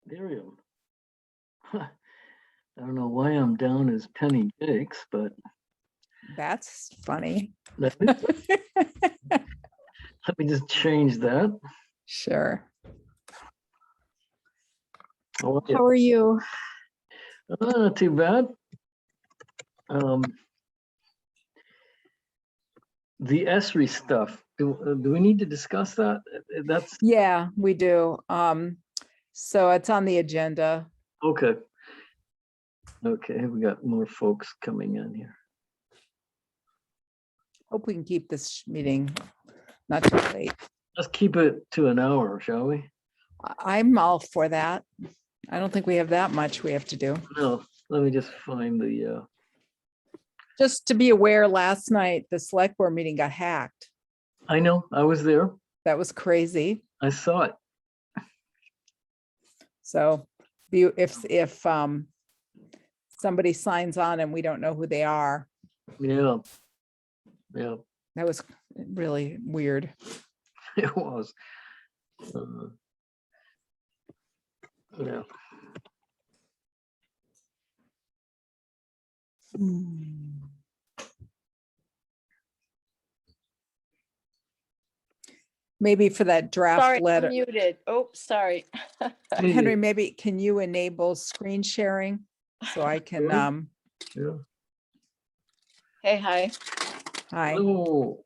Miriam. I don't know why I'm down as Penny Jakes, but That's funny. let me just change that. Sure. Oh, yeah. How are you? Not too bad. The ESRI stuff, do we need to discuss that? That's Yeah, we do. So it's on the agenda. okay. Okay, we got more folks coming in here. Hope we can keep this meeting not too late. Let's keep it to an hour, shall we? I'm all for that. I don't think we have that much we have to do. No, let me just find the, Just to be aware, last night, the select board meeting got hacked. I know, I was there. That was crazy. I saw it. So if somebody signs on and we don't know who they are, Yeah. Yeah, that was really weird. it was. Yeah. Maybe for that draft Sorry, letter, I'm muted. Oh, sorry. Henry, maybe can you enable screen sharing? So I can, Sure. Yeah. Hey, hi. hi. Oh,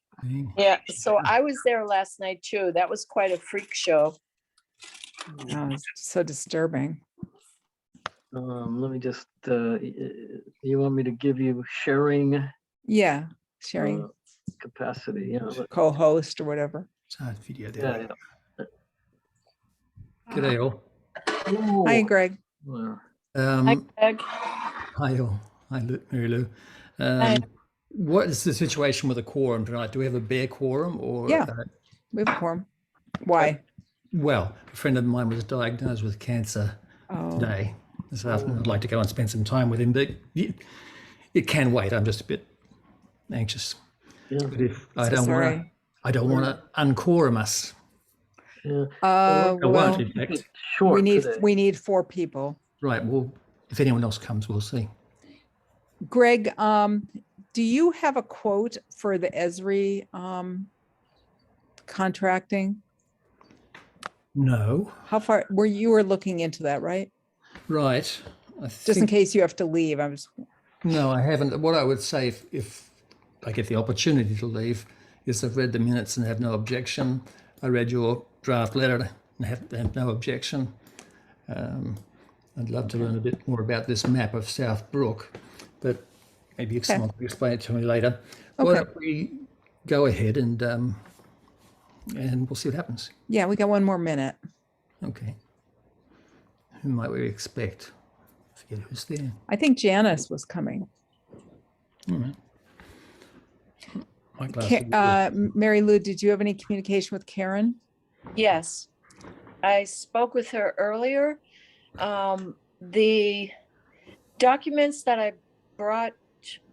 Yeah, so I was there last night too. That was quite a freak show. Oh, it's so disturbing. let me just, you want me to give you sharing Yeah, sharing capacity? Yeah. co-host or whatever. Start video Yeah. there. G'day all. Hi, Oh, Greg. well, Hi, Greg. Hi all. Hi, Mary Lou. Hi. What is the situation with a quorum tonight? Do we have a bare quorum or? Yeah. We have a quorum. Why? Well, a friend of mine was diagnosed with cancer Oh, today. This afternoon, I'd like to go and spend some time with him, but it can wait. I'm just a bit anxious. yeah. But if I so don't want to, sorry. I don't want to unquorum us. Yeah. I Well, won't, in fact. Short today. we need 4 people. Right. Well, if anyone else comes, we'll see. Greg, do you have a quote for the Esri contracting? No. How far you were looking into that, right? Right. Just in case you have to leave. I'm just, No, I haven't. What I would say, if I get the opportunity to leave, is I've read the minutes and have no objection. I read your draft letter and have no objection. I'd love to learn a bit more about this map of South Brook, but maybe if someone can explain it to me later. Why Okay. don't we go ahead and we'll see what happens. yeah, we got 1 more minute. Okay. Who might we expect? I forget who's there. I think Janice was coming. All right. My glass will be full. Mary Lou, did you have any communication with Karen? Yes, I spoke with her earlier. The documents that I brought,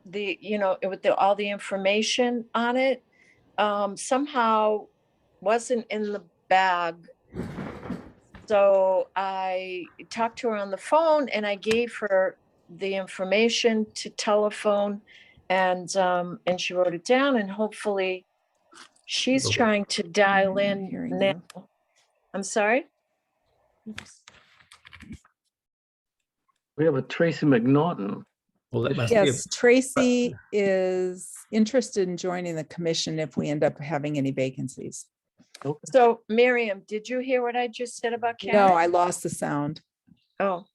with all the information on it, somehow wasn't in the bag. So I talked to her on the phone and I gave her the information to telephone and she wrote it down and hopefully she's Okay. trying to dial I'm in hearing now. you. I'm sorry? We have a Tracy McNaughton. Well, that must be a, Yes, Tracy is interested in joining the commission if we end up having any vacancies. Okay. So Miriam, did you hear what I just said about Karen? No, I lost the sound. Oh.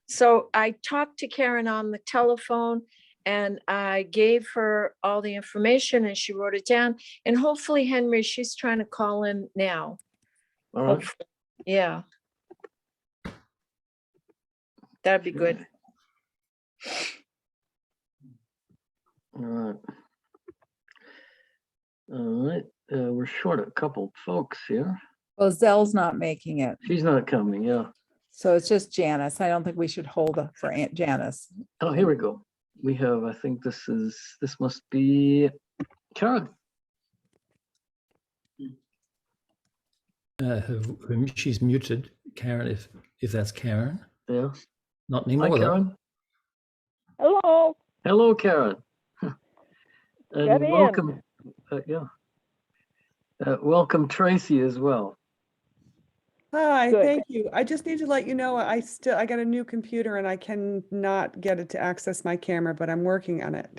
So I talked to Karen on the telephone and I gave her all the information and she wrote it down. And hopefully, Henry, she's trying to call in now. All right. Hopefully. Yeah. That'd be good. All right. All right. We're short a couple folks here. Well, Zell's not making it. She's not coming. Yeah. So it's just Janice. I don't think we should hold for Aunt Janice. Oh, here we go. We have, I think this must be Karen. whom she's muted, Karen, if that's Karen. Yeah. Not Hi, anymore, though. Karen. Hello, Hello, Karen. And Get in. welcome. Yeah. Welcome, Tracy, as well. Hi, Good. thank you. I just need to let you know, I got a new computer and I cannot get it to access my camera, but I'm working on it.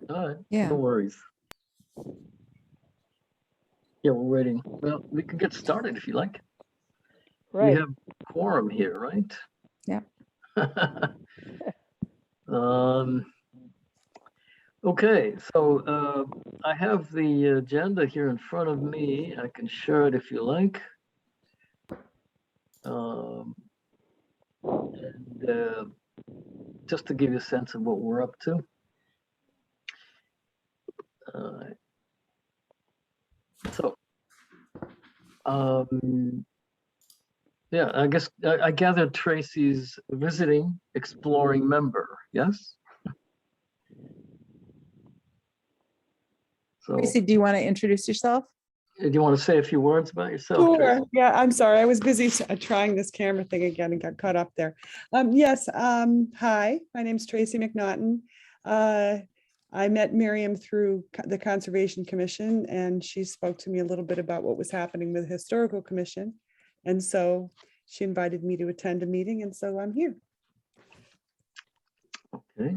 All right. Yeah. No worries. Yeah, we're waiting. Well, we can get started if you like. Right. We have quorum here, right? Yeah. Okay, so I have the agenda here in front of me. I can share it if you like. And just to give you a sense of what we're up to. So, yeah, I guess I gathered Tracy's visiting, exploring member, yes? So, Tracy, do you want to introduce yourself? do you want to say a few words about yourself, Sure, Tracy? yeah, I'm sorry. I was busy trying this camera thing again and got caught up there. Yes, hi, my name's Tracy McNaughton. I met Miriam through the Conservation Commission, and she spoke to me a little bit about what was happening with the Historical Commission. And so she invited me to attend a meeting, and so I'm here. Okay.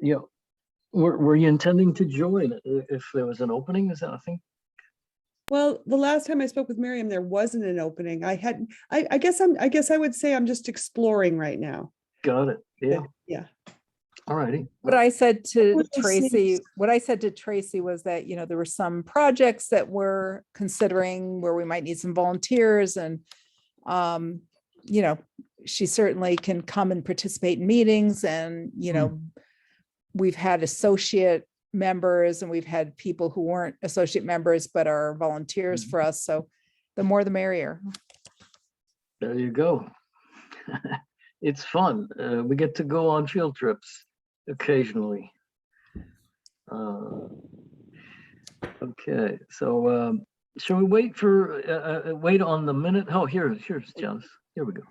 Yeah, were you intending to join if there was an opening? Is that a thing? Well, the last time I spoke with Miriam, there wasn't an opening. I guess I would say I'm just exploring right now. Got it. Yeah. Yeah. All righty. What I said to What I see Tracy, is- what I said to Tracy was that, there were some projects that we're considering where we might need some volunteers and, she certainly can come and participate in meetings and, we've had associate members and we've had people who weren't associate members, but are volunteers for us. So the more the merrier. There you go. It's fun. We get to go on field trips occasionally. Okay, so shall we wait for wait on the minute? Oh, here's Janice. Here we go.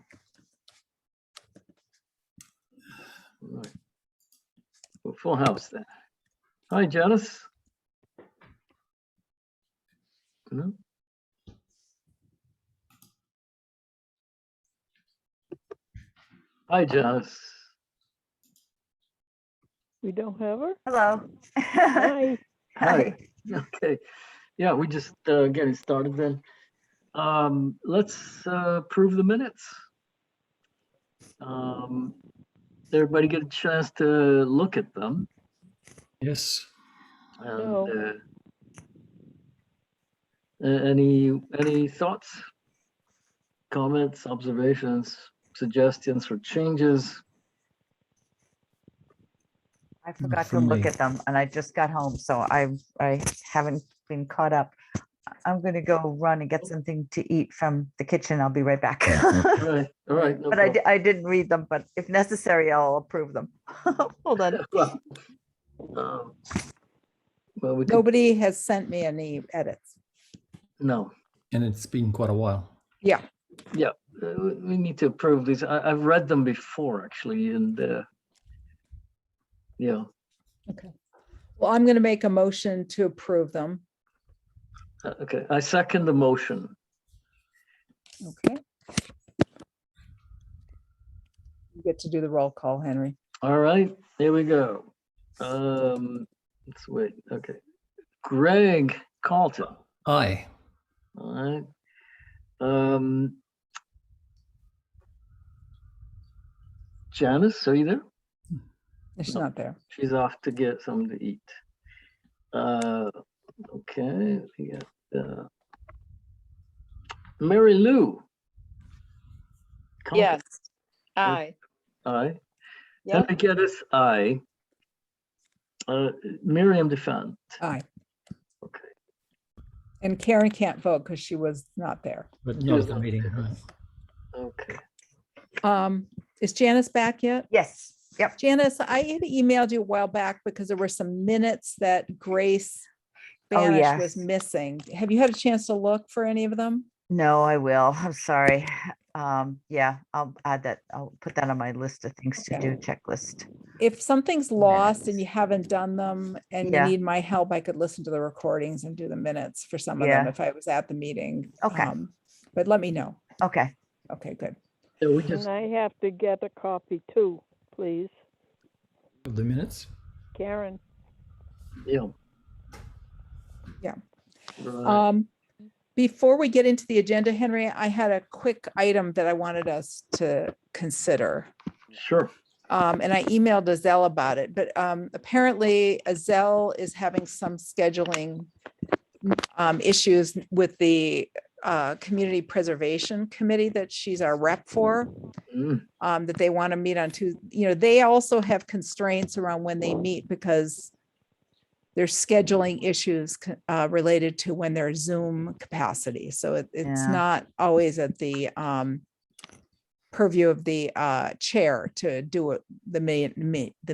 All right. Well, full house then. Hi, Janice. No? Hi, Janice. We don't have her? Hello. Hi. Hi. Okay. Yeah, we just getting started then. Let's approve the minutes. Everybody get a chance to look at them. Yes. And, No. any thoughts, comments, observations, suggestions for changes? I forgot to From look me. at them and I just got home, so I haven't been caught up. I'm gonna go run and get something to eat from the kitchen. I'll be right back. All right. No But problem. I didn't read them, but if necessary, I'll approve them. Hold on. Well, well, we could, Nobody has sent me any edits. no. And it's been quite a while. Yeah. Yeah, we need to approve these. I've read them before, actually, and yeah. Okay. Well, I'm going to make a motion to approve them. Okay, I second the motion. Okay. You get to do the roll call, Henry. All right, here we go. Let's wait. Okay, Greg Carlton. Aye. All right. Janice, are you there? She's No. not there. She's off to get something to eat. Okay, we got Mary Lou. Carlton. Yes. Aye. Aye. Yep. Henry Geddes, aye. Miriam DeFant. Aye. Okay. And Karen can't vote because she was not there. But not at the meeting. Right. Okay. Is Janice back yet? Yes, yep. Janice, I had emailed you a while back because there were some minutes that Grace Spanish was yes. missing. Have you had a chance to look for any of them? No, I will. I'm sorry. Yeah, I'll add that. I'll put that on my list of things to do, checklist. If something's lost and Minutes. you haven't done them and you Yeah. need my help, I could listen to the recordings and do the minutes for some of them Yeah. if I was at the meeting. Okay. But let me know. Okay. Okay, good. Yeah, we just, And I have to get a copy too, please. Of the minutes? Karen, yeah. Yeah. Right. Before we get into the agenda, Henry, I had a quick item that I wanted us to consider. Sure. And I emailed Azell about it, but apparently Azell is having some scheduling issues with the Community Preservation Committee that she's our rep for, Mm, that they want to meet on Tuesday. They also have constraints around when they meet because there's scheduling issues related to when there's Zoom capacity. So it's Yeah. not always at the purview of the chair to do it, the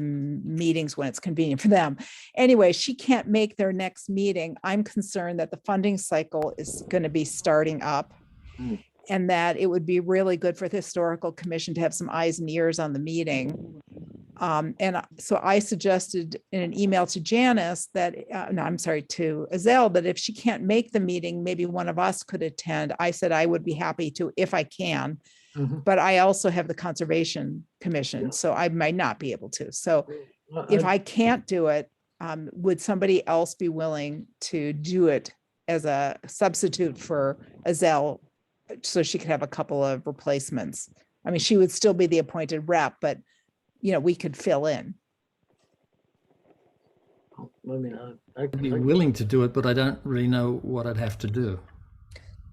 meetings when it's convenient for them. Anyway, she can't make their next meeting. I'm concerned that the funding cycle is going to be starting up Mm. and that it would be really good for the Historical Commission to have some eyes and ears on the meeting. So I suggested in an email to Janice that, to Azell, that if she can't make the meeting, maybe one of us could attend. I said I would be happy to if I can. mhm. But I also have the Conservation Commission, Yeah. so I might not be able to. So Well, if I can't do it, would somebody else be willing to do it as a substitute for Azell so she could have a couple of replacements? I mean, she would still be the appointed rep, but we could fill in. I mean, I'd be willing to do it, but I don't really know what I'd have to do.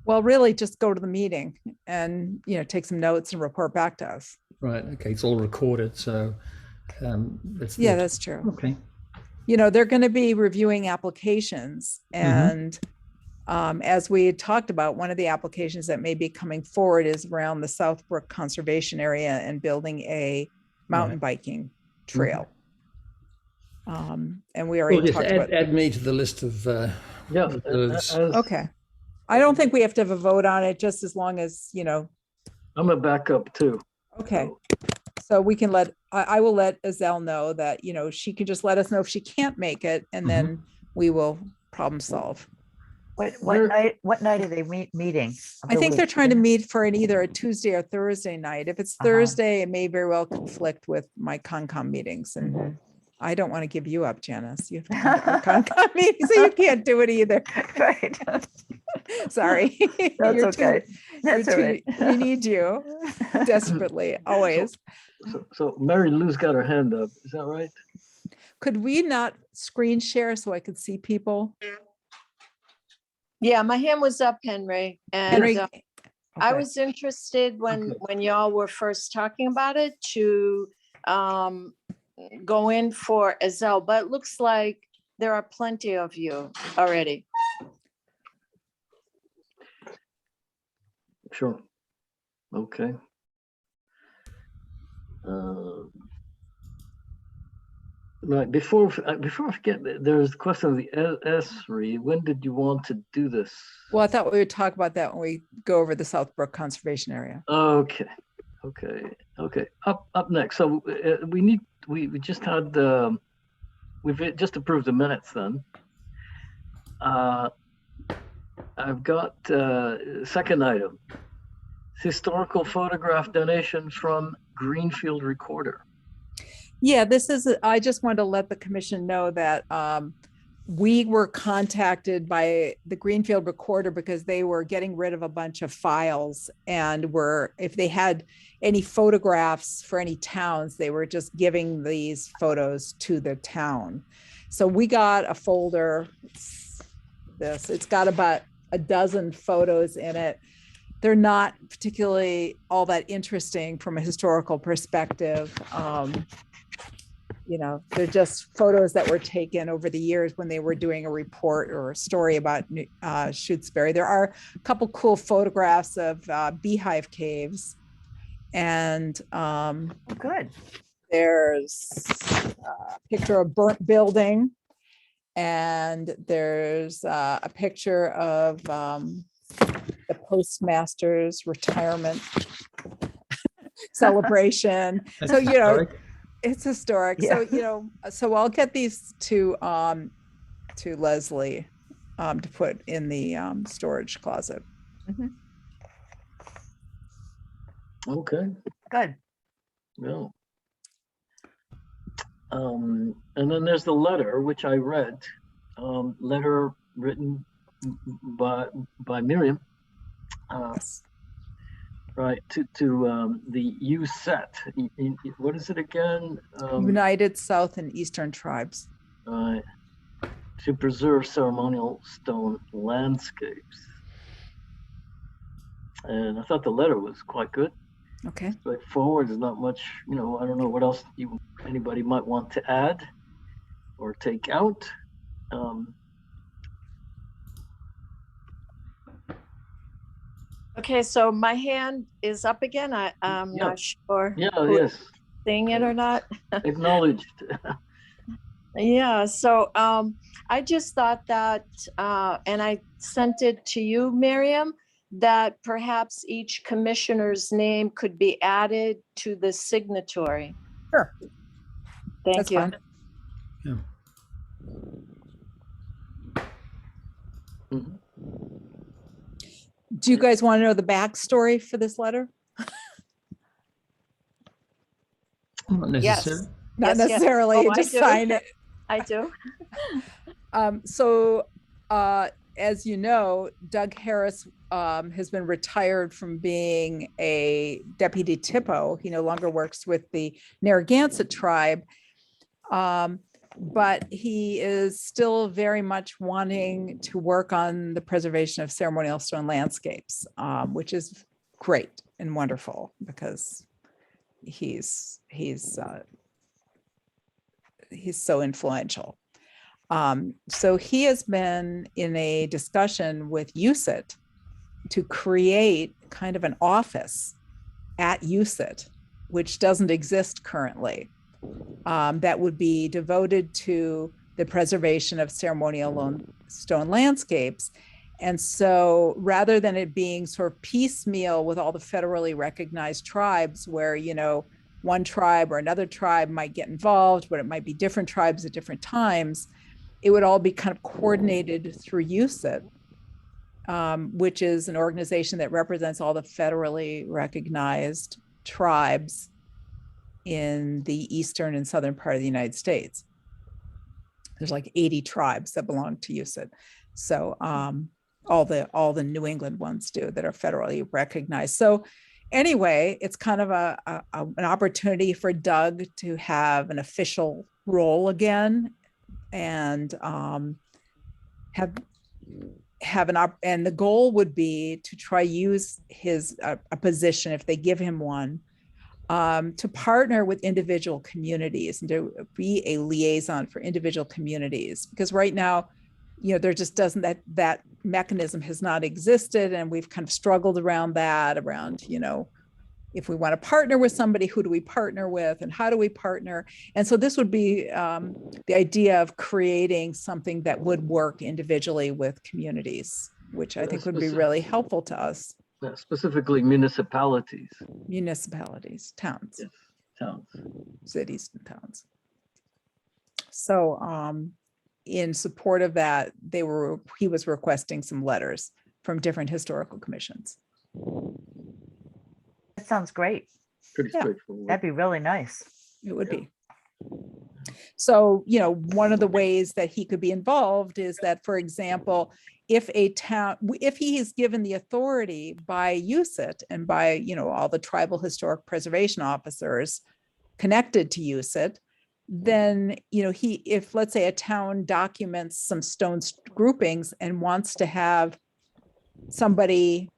Well, really just go to the meeting and, take some notes and report back to us. Right. Okay. It's all recorded. So Yeah, that's true. okay. They're going to be reviewing applications and as we had talked about, one of the applications that may be coming forward is around the Southbrook Conservation Area and building a mountain biking trail. And we already Well, just talked about. add me to the list of yeah. reserves. Okay. I don't think we have to have a vote on it, just as long as, I'm a backup too. okay. So we can I will let Azell know that, she can just let us know if she can't make it and then we will problem solve. What night are they meeting? I think they're trying to meet for either a Tuesday or Thursday night. If it's Thursday, it may very well conflict with my Concom meetings. And I don't want to give you up, Janice. You have to come to our Concom meeting, so you can't do it either. Right. Sorry. That's okay. That's all right. We need you desperately, always. So Mary Lou's got her hand up. Is that right? Could we not screen share so I could see people? Yeah, my hand was up, Henry. And Henry, I okay. was interested Okay. when y'all were first talking about it to go in for Azell, but it looks like there are plenty of you already. Sure. Okay. Right, before I forget, there's the question of the ESRI. When did you want to do this? Well, I thought we would talk about that when we go over the Southbrook Conservation Area. Okay. Up next. So we just had we've just approved the minutes then. I've got second item, historical photograph donation from Greenfield Recorder. Yeah, I just wanted to let the commission know that we were contacted by the Greenfield Recorder because they were getting rid of a bunch of files and if they had any photographs for any towns, they were just giving these photos to the town. So we got a folder, it's got about a dozen photos in it. They're not particularly all that interesting from a historical perspective. They're just photos that were taken over the years when they were doing a report or a story about Shutesbury. There are a couple cool photographs of beehive caves, and Good. there's a picture of burnt building, And there's a picture of the postmaster's retirement celebration. That's So, you know, historic. it's historic. Yeah. So, you know, so I'll get these to Leslie to put in the storage closet. Okay, Good. no. And then there's the letter, which I read, letter written by Miriam, Yes. right, to the USET. What is it again? United South and Eastern Tribes. Right, to preserve ceremonial stone landscapes. And I thought the letter was quite good. Okay. Straightforward. There's not much, I don't know what else anybody might want to add or take out. Okay, so my hand is up again. I'm Yeah. not sure Yeah, who is yes, seeing it or not. acknowledged. Yeah, so I just thought that, and I sent it to you, Miriam, that perhaps each commissioner's name could be added to the signatory. Sure. Thank That's you. fine. Yeah. Mhm. Do you guys want to know the backstory for this letter? Not Yes. necessary. Not Yes, yes. necessarily, Oh, I just do. sign it. I do. So, as you know, Doug Harris has been retired from being a deputy TIPO. He no longer works with the Narragansett tribe. But he is still very much wanting to work on the preservation of ceremonial stone landscapes, which is great and wonderful because he's so influential. So he has been in a discussion with USIT to create kind of an office at USIT, which doesn't exist currently, that would be devoted to the preservation of ceremonial stone landscapes. And so rather than it being sort of piecemeal with all the federally recognized tribes where, one tribe or another tribe might get involved, but it might be different tribes at different times, it would all be kind of coordinated through USIT, which is an organization that represents all the federally recognized tribes in the eastern and southern part of the United States. There's like 80 tribes that belong to USIT. So all the New England ones do that are federally recognized. So anyway, it's kind of an opportunity for Doug to have an official role again and and the goal would be to try use his a position, if they give him one, to partner with individual communities and to be a liaison for individual communities, because right now, there just doesn't, that mechanism has not existed, and we've kind of struggled around, if we want to partner with somebody, who do we partner with and how do we partner? And so this would be the idea of creating something that would work individually with communities, which I think would be really helpful to us. Specifically municipalities. Towns. Yes, towns. Cities and towns. So in support of that, he was requesting some letters from different historical commissions. That sounds great. Pretty Yeah. straightforward. That'd be really nice. It would Yeah. be. So, one of the ways that he could be involved is that, for example, if he is given the authority by USIT and by, all the tribal historic preservation officers connected to USIT, then, if let's say a town documents some stone groupings and wants to have somebody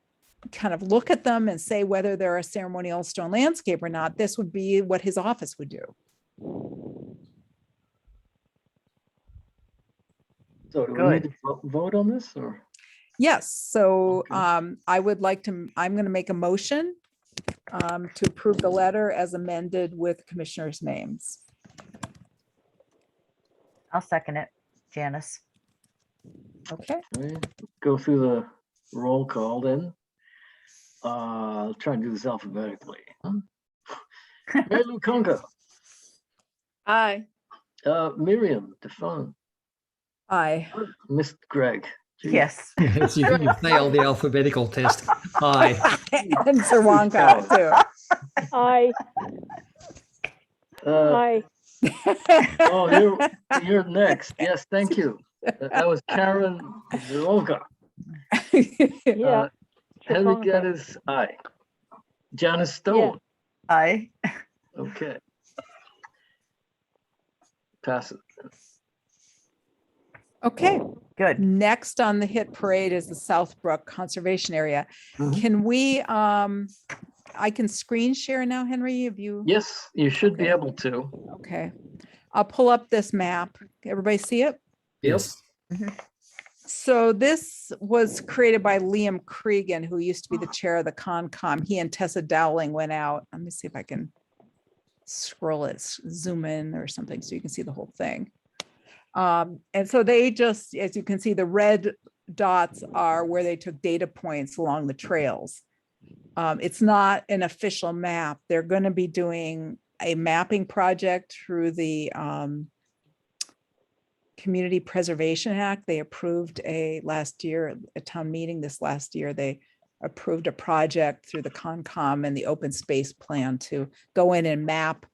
kind of look at them and say whether they're a ceremonial stone landscape or not, this would be what his office would do. So do we need to vote on this, or? Yes, so Okay. I'm going to make a motion to approve the letter as amended with commissioners' names. I'll second it. Janice. Okay. Okay, go through the roll call then. I'll try and do this alphabetically. Mary Lou Conga, Aye. Miriam Defon, Aye. Miss Greg. Gee, Yes. Yes, you failed the alphabetical test. Aye. And Sir Wonka too. Aye, Uh, aye, oh, you're next. Yes, thank you. That was Karen Zaroga. yeah. Henry Chaconka. Geddes, aye. Janice Stone, I, okay. Pass it. Okay. good. Next on the hit parade is the Southbrook Conservation Area. Mhm. Can we, I can screen share now, Henry, have you? Yes, you should be Okay. able to. Okay. I'll pull up this map. Everybody see it? Yes. So this was created by Liam Cregan, who used to be the chair of the Concom. He and Tessa Dowling went out. Let me see if I can scroll it, zoom in or something so you can see the whole thing. And so they just, as you can see, the red dots are where they took data points along the trails. It's not an official map. They're going to be doing a mapping project through the Community Preservation Act. They approved last year, a town meeting this last year, they approved a project through the Concom and the open space plan to go in and map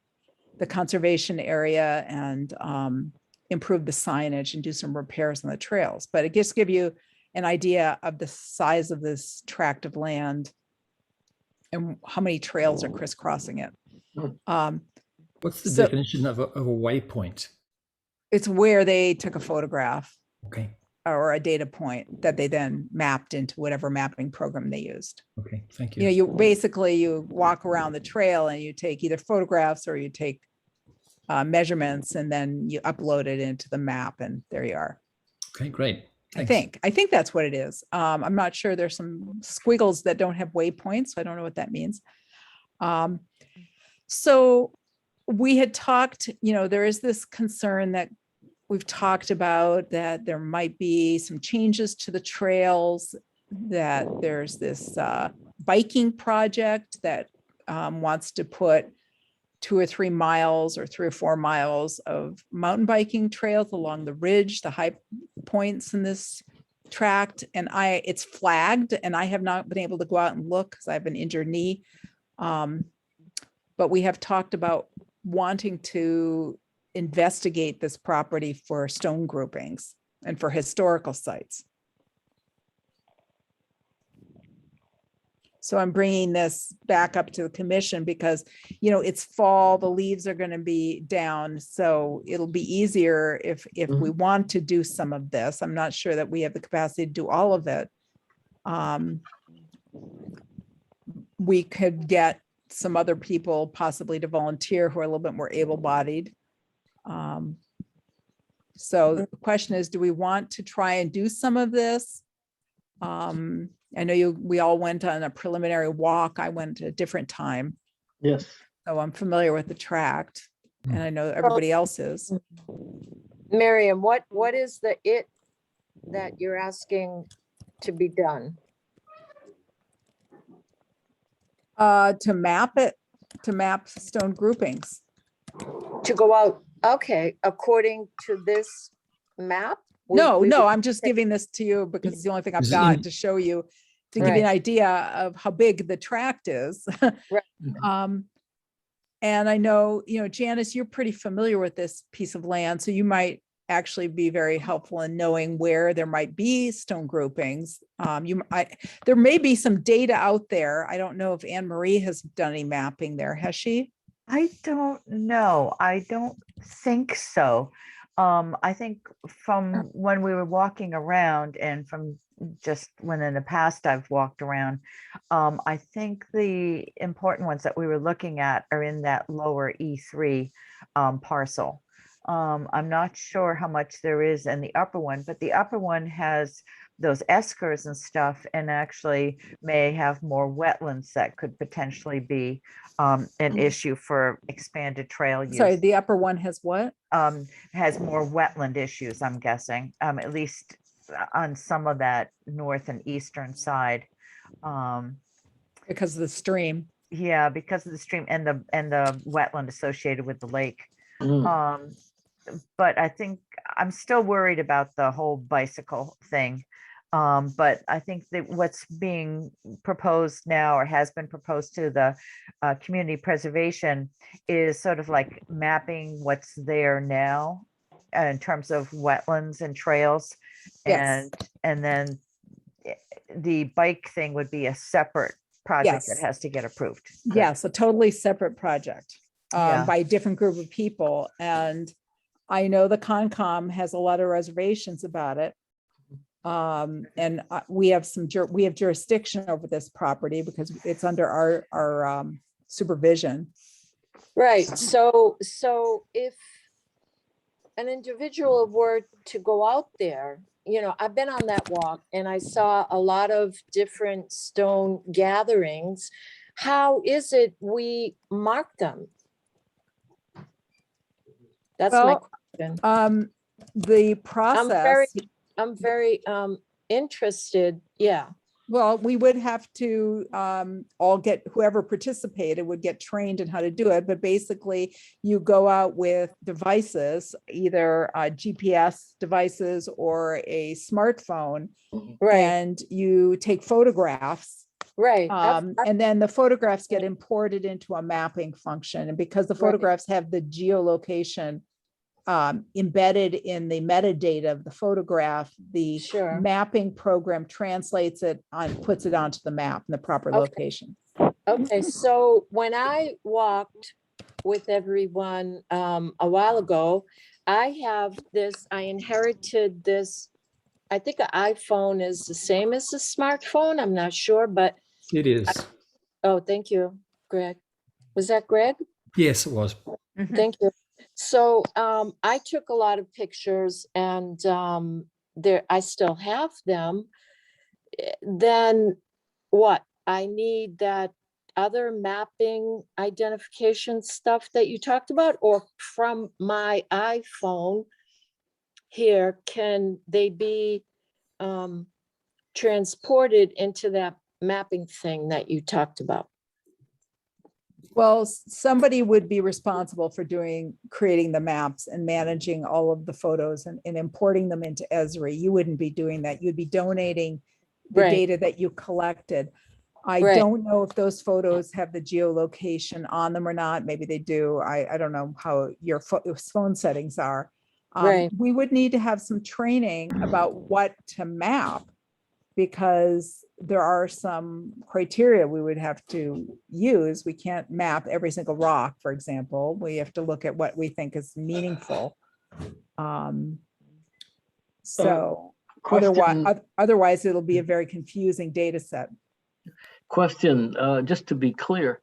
the conservation area and improve the signage and do some repairs on the trails. But it just give you an idea of the size of this tract of land and how many trails are crisscrossing it. What's the So- definition of a waypoint? It's where they took a photograph Okay. or a data point that they then mapped into whatever mapping program they used. Okay. Thank You know, you. you basically, you walk around the trail and you take either photographs or you take measurements and then you upload it into the map and there you are. Okay. Great. I Thanks. think that's what it is. I'm not sure. There's some squiggles that don't have waypoints. So I don't know what that means. So we had talked, you know, there is this concern that we've talked about that there might be some changes to the trails, that there's this biking project that wants to put 2 or 3 miles or 3 or 4 miles of mountain biking trails along the ridge, the high points in this tract. And it's flagged and I have not been able to go out and look because I have an injured knee. But we have talked about wanting to investigate this property for stone groupings and for historical sites. So I'm bringing this back up to the commission because, you know, it's fall, the leaves are going to be down. So it'll be easier if we want to do some of this. I'm not sure that we have the capacity to do all of it. We could get some other people possibly to volunteer who are a little bit more able-bodied. So the question is, do we want to try and do some of this? I know we all went on a preliminary walk. I went at a different time. Yes. So I'm familiar with the tract and I know everybody else is. Miriam, what is it that you're asking to be done? To map it, to map stone groupings. To go out, okay, according to this map? No, We no, would I'm just take- giving this to you because it's the only thing I've Is it got in- to show you, to give you an Right. idea of how big the tract is. Right. And I know, you know, Janice, you're pretty familiar with this piece of land, so you might actually be very helpful in knowing where there might be stone groupings. There may be some data out there. I don't know if Anne Marie has done any mapping there, has she? I don't know. I don't think so. I think from when we were walking around and from just when in the past I've walked around, I think the important ones that we were looking at are in that lower E3 parcel. I'm not sure how much there is in the upper one, but the upper one has those eskers and stuff, and actually may have more wetlands that could potentially be an issue for expanded trail Sorry, use. the upper one has what? Has more wetland issues, I'm guessing, at least on some of that north and eastern side. Because of the stream. Yeah, because of the stream and the wetland associated with the lake. Mm. But I think I'm still worried about the whole bicycle thing. But I think that what's being proposed now, or has been proposed to the community preservation, is sort of like mapping what's there now in terms of wetlands and trails. Yes. And then the bike thing would be a separate project that Yes. has to get approved. Good. Yes, a totally separate project Yeah. by a different group of people. And I know the Concom has a lot of reservations about it. And we have we have jurisdiction over this property because it's under our supervision. Right, so if an individual were to go out there, you know, I've been on that walk and I saw a lot of different stone gatherings. How is it we mark them? That's my Well, question. the I'm very, process, I'm very interested, yeah. well, we would have to all get, whoever participated would get trained in how to do it. But basically, you go out with devices, either GPS devices or a smartphone, Right, and you take photographs. right. And then the photographs get imported into a mapping function. And because the Right. photographs have the geolocation embedded in the metadata of the photograph, the Sure. mapping program translates it on, puts it onto the map in the proper Okay. location. Okay, so when I walked with everyone a while ago, I have this, I inherited this, I think an iPhone is the same as a smartphone, I'm not sure, but, It is. oh, thank you, Greg. Was that Greg? Yes, it was. Mhm. Thank you. So I took a lot of pictures and there, I still have them. Then what? I need that other mapping identification stuff that you talked about, or from my iPhone here, can they be transported into that mapping thing that you talked about? Well, somebody would be responsible for creating the maps and managing all of the photos and importing them into Esri. You wouldn't be doing that. You'd be donating the Right. data that you collected. I Right. don't know if those photos have the geolocation on them or not. Maybe they do. I don't know how your phone settings are. Right. We would need to have some training about what to map, because there are some criteria we would have to use. We can't map every single rock, for example. We have to look at what we think is meaningful. So otherwise it'll be a very confusing data set. Question, just to be clear,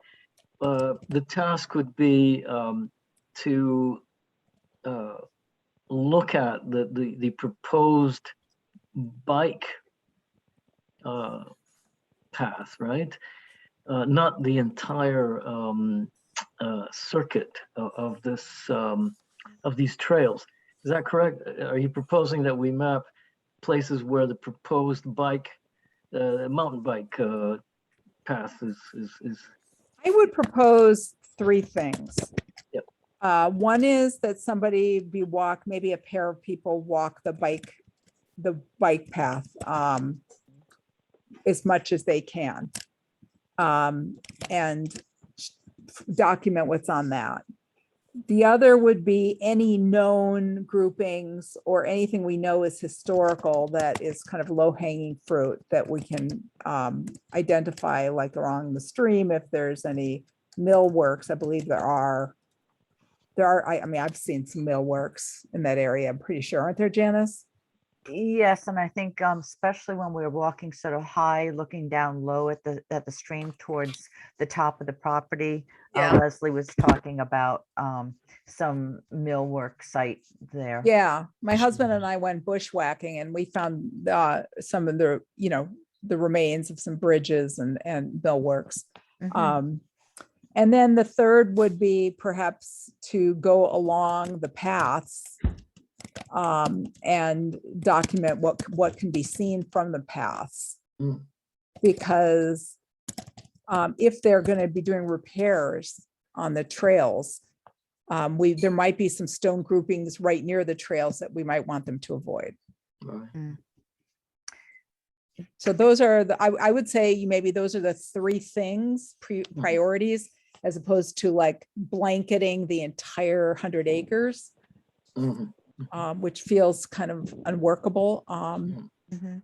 the task would be to look at the proposed bike path, right? Not the entire circuit of this of these trails. Is that correct? Are you proposing that we map places where the proposed bike, mountain bike path is? I would propose three things. Yep. One is that somebody maybe a pair of people walk the bike path as much as they can, and document what's on that. The other would be any known groupings or anything we know is historical that is kind of low hanging fruit that we can identify, like along the stream, if there's any mill works. I believe there are, I mean, I've seen some mill works in that area, I'm pretty sure. Aren't there, Janice? Yes, and I think especially when we're walking sort of high, looking down low at the stream towards the top of the property. Yeah. Leslie was talking about some millwork site there. Yeah, my husband and I went bushwhacking and we found some of the, the remains of some bridges and millworks. Mhm. And then the third would be perhaps to go along the paths and document what can be seen from the paths. Mm. Because if they're going to be doing repairs on the trails, there might be some stone groupings right near the trails that we might want them to avoid. Right. So those are I would say maybe those are the three things, priorities, as opposed to like blanketing the entire 100 acres, Mhm. which feels kind of unworkable. Mhm.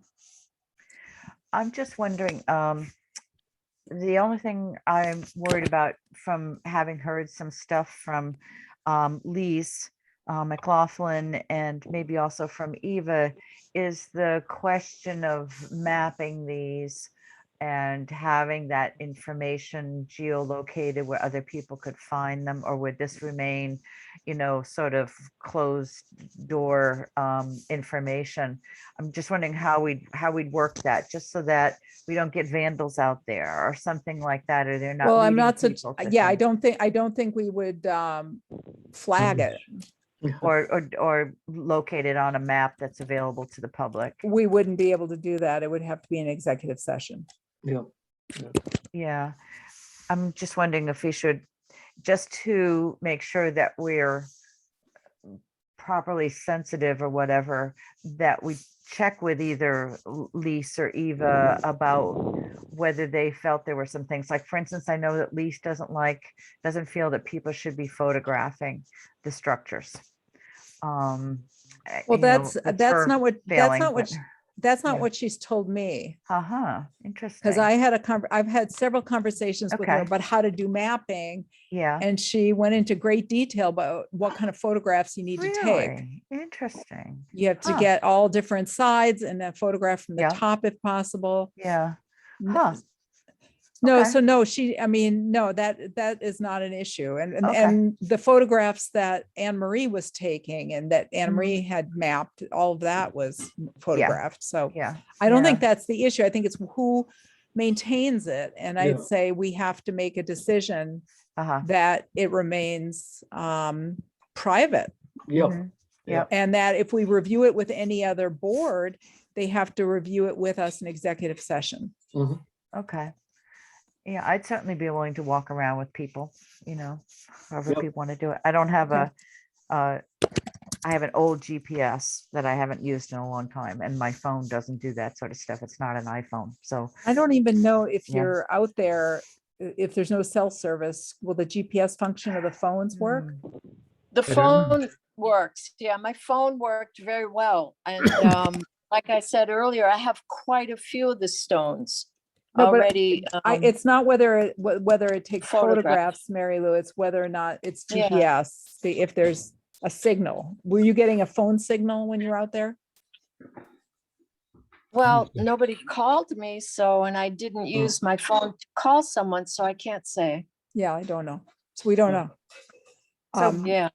I'm just wondering, the only thing I'm worried about from having heard some stuff from Lise McLaughlin and maybe also from Eva is the question of mapping these and having that information geolocated where other people could find them, or would this remain, sort of closed door information? I'm just wondering how we'd work that, just so that we don't get vandals out there or something like that, or they're not. Well, I'm leading not such, people to yeah, I things. don't think we would flag it. Or locate it on a map that's available to the public. We wouldn't be able to do that. It would have to be an executive session. Yeah. Yeah, I'm just wondering if we should, just to make sure that we're properly sensitive or whatever, that we check with either Lise or Eva about whether they felt there were some things, like, for instance, I know that Lise doesn't feel that people should be photographing the structures. Well, It's her failing, that's not yeah. what she's told me. Interesting. Because I've had several conversations with her Okay. about how to do mapping, Yeah, and she went into great detail about what kind of photographs you need to take. really interesting. You have to Huh. get all different sides and a photograph from the Yeah. top if possible. Yeah. N- Huh. No, Okay. so no, no, that is not an issue. And Okay. the photographs that Anne Marie was taking and that Anne Mhm. Marie had mapped, all of that was photographed. So Yeah. I don't think yeah. that's the issue. I think it's who maintains it. And I'd Yeah. say we have to make a decision Uh-huh. that it remains private. Yep. Mhm. Yeah. Yep. And that if we review it with any other board, they have to review it with us in executive session. Mhm. Okay. Yeah, I'd certainly be willing to walk around with people, however Yep. people want to do it. I don't have Okay. I have an old GPS that I haven't used in a long time, and my phone doesn't do that sort of stuff. It's not an iPhone. So, I don't even know if Yeah. you're out there, if there's no cell service, will the GPS function of the phones work? The I don't know. phone works. Yeah, my phone worked very well. And like I said earlier, I have quite a few of the stones No, but already. it's not whether it takes Photograph. photographs, Mary Lou, it's whether or not it's Yeah. GPS, if there's a signal. Were you getting a phone signal when you're out there? Well, nobody called me, and I didn't use my phone to call someone, so I can't say. Yeah, I don't know. So we don't Yeah. know. So, Yeah.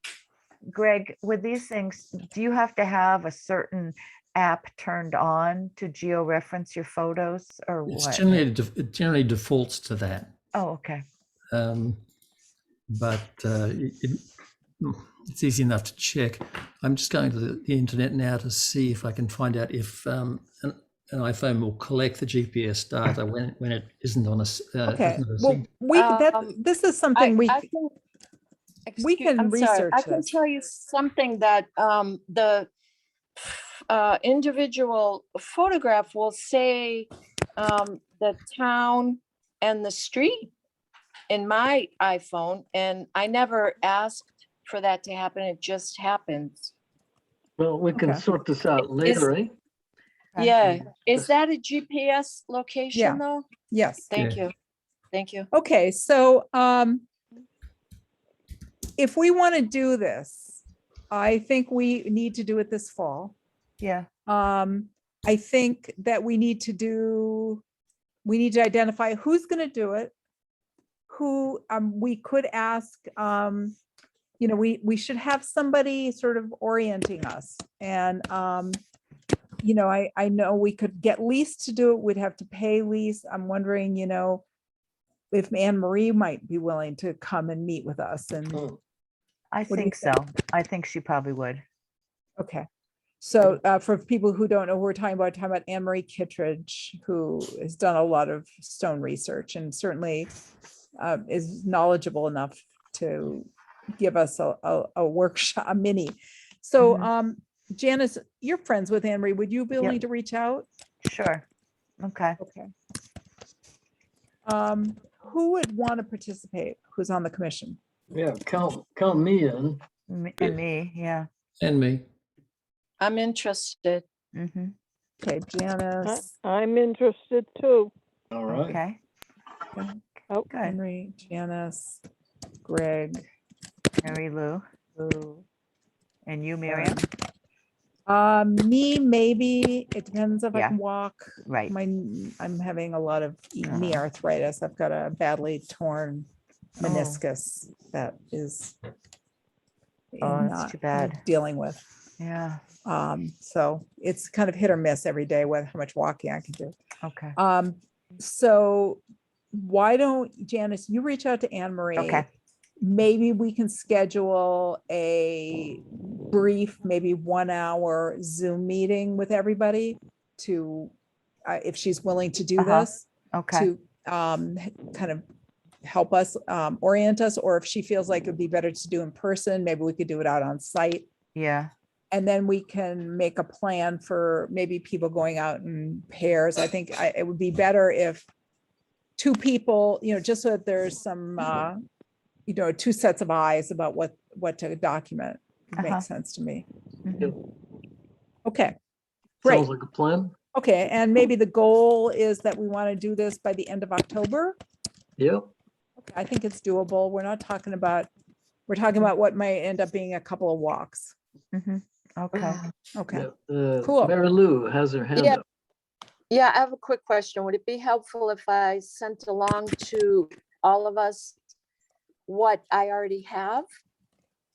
Greg, with these things, do you have to have a certain app turned on to georeference your photos, or It's what? it generally defaults to that. Oh, okay. But it's easy enough to check. I'm just going to the internet now to see if I can find out if an iPhone will collect the GPS data when it isn't on a Okay, doesn't have a well, this is something we can I'm sorry, research I can this. tell you something that the individual photograph will say the town and the street in my iPhone, and I never asked for that to happen. It just happens. Well, we can Okay. sort this out later, eh? Okay. Yeah. Is Just- that a GPS location Yeah. though? Yes. Thank Yeah. you. Thank you. Okay, so if we want to do this, I think we need to do it this fall. Yeah. I think that we need to identify who's going to do it. Who, we could ask, we should have somebody sort of orienting us. And, I know we could get Lise to do it. We'd have to pay Lise. I'm wondering, if Anne Marie might be willing to come and meet with us. And I do you think so. I think she probably would. okay. So for people who don't know who we're talking about Anne Marie Kittredge, who has done a lot of stone research and certainly is knowledgeable enough to give us a workshop, a mini. So Janice, you're friends with Anne Marie. Would you be willing to reach out? Sure. Okay. Okay. Who would want to participate? Who's on the commission? Yeah, count me in. And me, yeah. And me. I'm interested. Mm-hmm. Okay, Janice, I'm interested too. All right. Okay, Oh, good. Henry, Janice, Greg. Mary Lou, Lou. and you, Miriam? Me, maybe. It depends if I Yeah. can walk. Right. I'm having a lot of knee arthritis. I've got a badly torn meniscus that is Oh, that's not too bad. dealing with. Yeah, So it's kind of hit or miss every day with how much walking I can do. okay. So why don't, Janice, you reach out to Anne Marie? Okay. Maybe we can schedule a brief, maybe 1 hour Zoom meeting with everybody to, if she's willing to do this, Okay, to kind of help us, orient us, or if she feels like it'd be better to do in person, maybe we could do it out on site. yeah, And then we can make a plan for maybe people going out in pairs. I think it would be better if two people, just so that there's some, two sets of eyes about what to document. Makes sense to me. mhm. Okay, great. Sounds like a plan. Okay, and maybe the goal is that we want to do this by the end of October. Yep. I think it's doable. We're talking about what might end up being a couple of walks. Mhm. Okay. Okay, Yeah. Cool. Mary Lou has her hand Yeah. up. Yeah, I have a quick question. Would it be helpful if I sent along to all of us what I already have?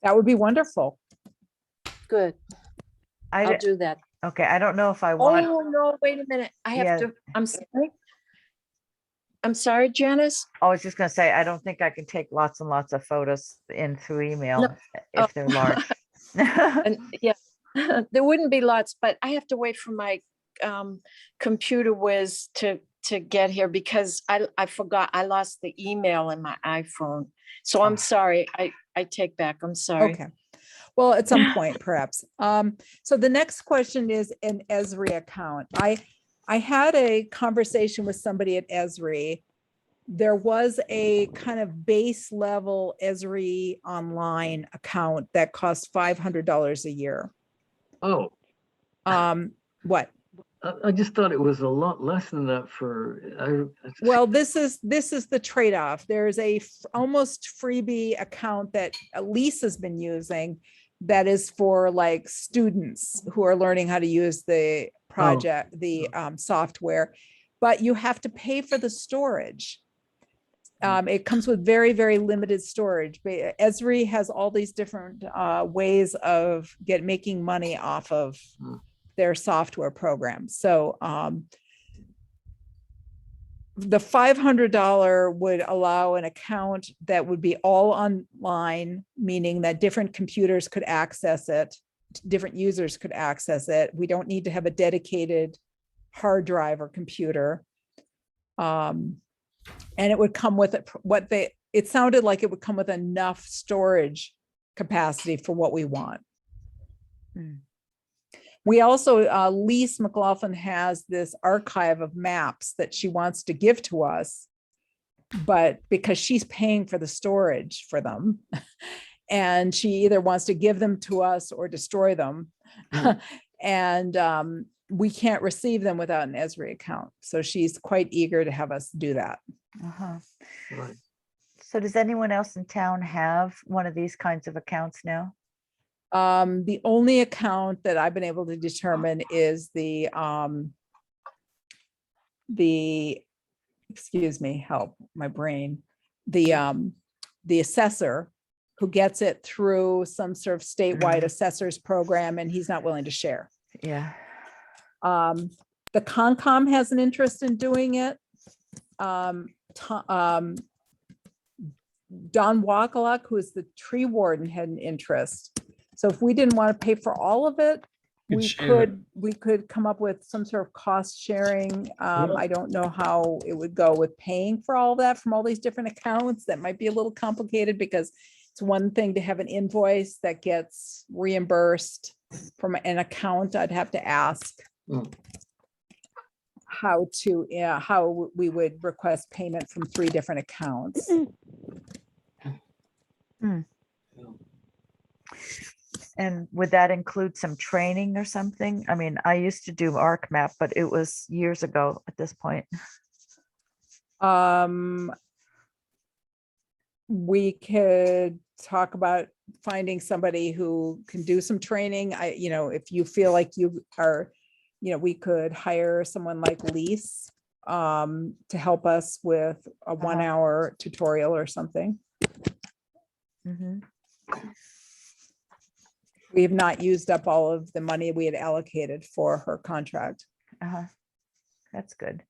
that would be wonderful. Good, I, I'll d- do that. okay, I don't know if I want, Oh, no, wait a minute. I Yeah. have to, I'm sorry. I'm sorry, Janice. I was just gonna say, I don't think I can take lots and lots of photos in through email Oh. if they're large. And yeah, there wouldn't be lots, but I have to wait for my computer whiz to get here because I forgot, I lost the email in my iPhone. So I'm sorry, I take back, I'm sorry. Okay. Well, at some point, perhaps. So the next question is an Esri account. I had a conversation with somebody at Esri. There was a kind of base level Esri online account that costs $500 a year. Oh, What? I just thought it was a lot less than that for. Well, this is the trade-off. There's a almost freebie account that Lise has been using that is for like students who are learning how to use the project, the software, but you have to pay for the storage. It comes with very, very limited storage. But Esri has all these different ways of making money off of their software program. So the $500 would allow an account that would be all online, meaning that different computers could access it, different users could access it. We don't need to have a dedicated hard drive or computer. And it would come with it sounded like it would come with enough storage capacity for what we want. We also, Lise McLaughlin has this archive of maps that she wants to give to us, but because she's paying for the storage for them, and she either wants to give them to us or destroy them. And we can't receive them without an Esri account. So she's quite eager to have us do that. Right. So does anyone else in town have one of these kinds of accounts now? The only account that I've been able to determine is excuse me, help my brain, the assessor who gets it through some sort of statewide assessors program, and he's not willing to share. Yeah. The Concom has an interest in doing it. Don Wakaluk, who is the tree warden, had an interest. So if we didn't want to pay for all of it, we could come up with some sort of cost sharing. I don't know how it would go with paying for all of that from all these different accounts. That might be a little complicated because it's one thing to have an invoice that gets reimbursed from an account. I'd have to ask how we would request payment from 3 different accounts. And would that include some training or something? I mean, I used to do ArcMap, but it was years ago at this point. We could talk about finding somebody who can do some training. If you feel like you are, we could hire someone like Lise to help us with a 1-hour tutorial or something. We have not used up all of the money we had allocated for her contract. That's good.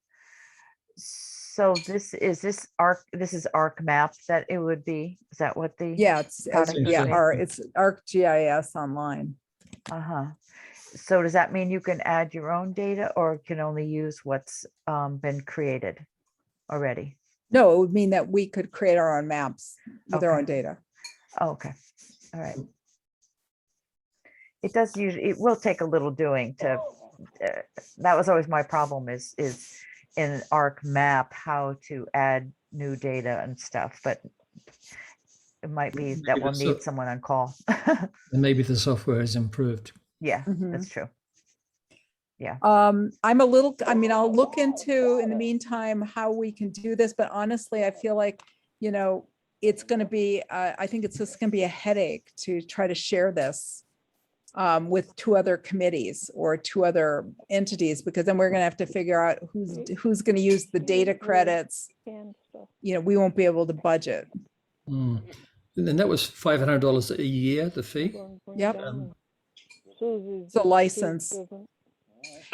So this is ArcMap that it would be. Is that what the? Yeah, it's product is named? it's ArcGIS online. So does that mean you can add your own data or can only use what's been created already? No, it would mean that we could create our own maps with our Okay. own data. Oh, okay. All right. It does usually, it will take a little doing to, that was always my problem is in ArcMap, how to add new data and stuff, but it might be that we'll need someone on call. And maybe the software is improved. Yeah, that's true. Yeah. I'll look into, in the meantime, how we can do this, but honestly, I feel like, it's going to be, I think it's just going to be a headache to try to share this with 2 other committees or 2 other entities, because then we're going to have to figure out who's going to use the data credits. We won't be able to budget. And that was $500 a year, the fee. Yep. It's a license.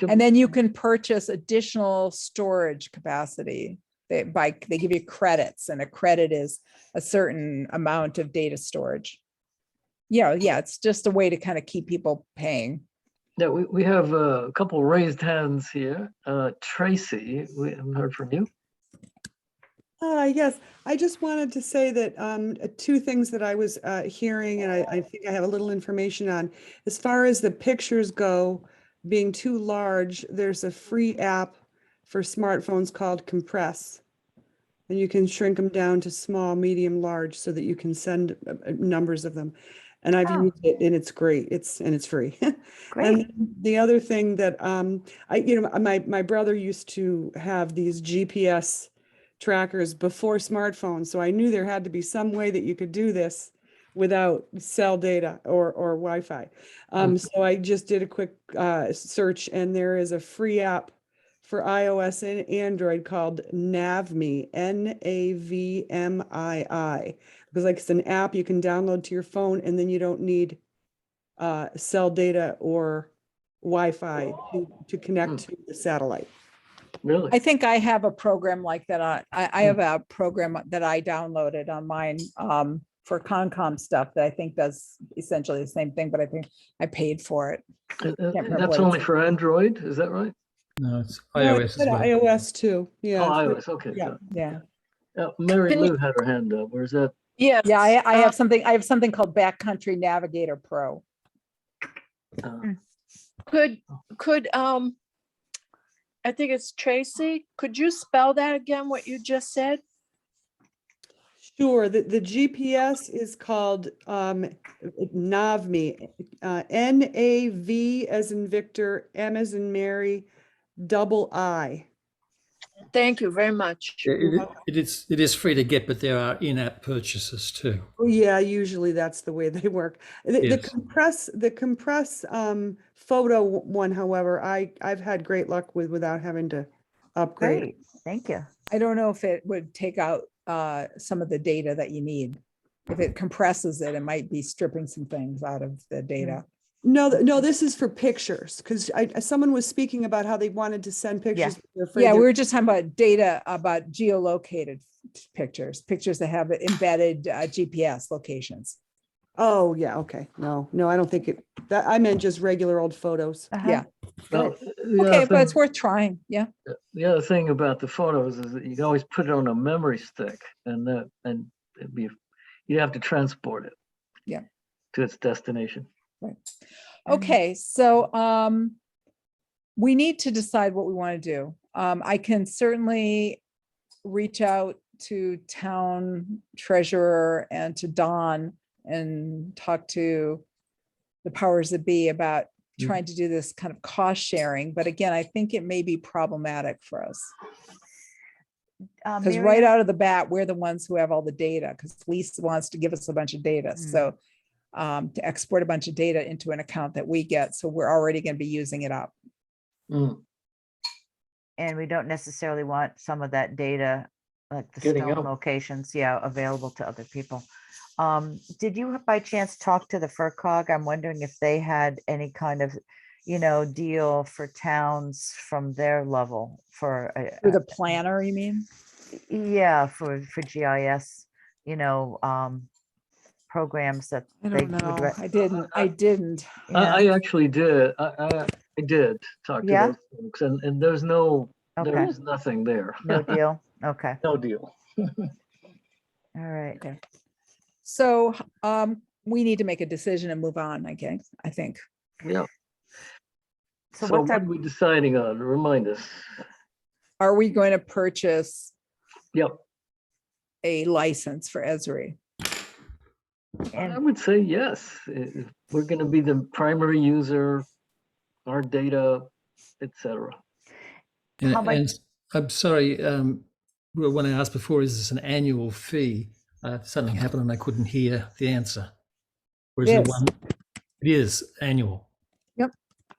And then you can purchase additional storage capacity. They give you credits, and a credit is a certain amount of data storage. Yeah, it's just a way to kind of keep people paying. Yeah, we have a couple raised hands here. Tracy, we haven't heard from you. Yes, I just wanted to say that 2 things that I was hearing, and I think I have a little information on. As far as the pictures go, being too large, there's a free app for smartphones called Compress. And you can shrink them down to small, medium, large so that you can send numbers of them. And I've used it and it's great. It's free. Great. And the other thing that my brother used to have these GPS trackers before smartphones. So I knew there had to be some way that you could do this without cell data or Wi-Fi. So I just did a quick search, and there is a free app for iOS and Android called Navmi, Navmii. Because it's an app you can download to your phone, and then you don't need cell data or Wi-Fi to connect to the satellite. Really? I think I have a program like that. I have a program that I downloaded on mine for Concom stuff that I think does essentially the same thing, but I think I paid for it. That's only for Android, is that right? No, it's iOS as well. iOS too. Yeah. Oh, iOS, okay. Yeah. Good. Mary Lou had her hand up. Where's that? Yes. Yeah, I have something. I have something called Backcountry Navigator Pro. Could I think it's Tracy. Could you spell that again, what you just said? Sure. The GPS is called Navmi, NAV as in Victor, M as in Mary, double I. Thank you very much. It is free to get, but there are in-app purchases too. Yeah, usually that's the way they work. Yes. The compress photo one, however, I've had great luck with without having to upgrade. Great, thank you. I don't know if it would take out some of the data that you need. If it compresses it, it might be stripping some things out of the data. No, no, this is for pictures, because someone was speaking about how they wanted to send pictures. but they're afraid Yeah, we they're- were just talking about data about geolocated pictures that have embedded GPS locations. Oh, yeah, okay. No, I don't think I meant just regular old photos. Uh-huh. Yeah. Well, Okay, but it's worth trying. Yeah. the other thing about the photos is that you can always put it on a memory stick, and you have to transport it. Yeah. To its destination. Right. Okay, so we need to decide what we want to do. I can certainly reach out to town treasurer and to Dawn and talk to the powers that be about trying to do this kind of cost sharing. But again, I think it may be problematic for us. Because right out of the bat, we're the ones who have all the data, because Lisa wants to give us a bunch of data. So to export a bunch of data into an account that we get, so we're already going to be using it up. Mm. And we don't necessarily want some of that data, like the Getting stone out. locations, available to other people. Did you by chance talk to the FERCog? I'm wondering if they had any kind of, deal for towns from their level for For the planner, you mean? for GIS, programs that I they don't would know. I didn't. I actually did. I did talk to Yeah? those folks, and there's Okay. nothing there. No deal. Okay. No deal. All right. Okay. So we need to make a decision and move on, I think. Yeah. So So what's what our, are we deciding on? Remind us. Are we going to purchase Yep. a license for Esri? I and would say yes. If we're going to be the primary user, our data, etc. And, How much- and I'm sorry, when I asked before, is this an annual fee? Something happened and I couldn't hear the answer. Whereas the Yes. one, it is annual. Yep.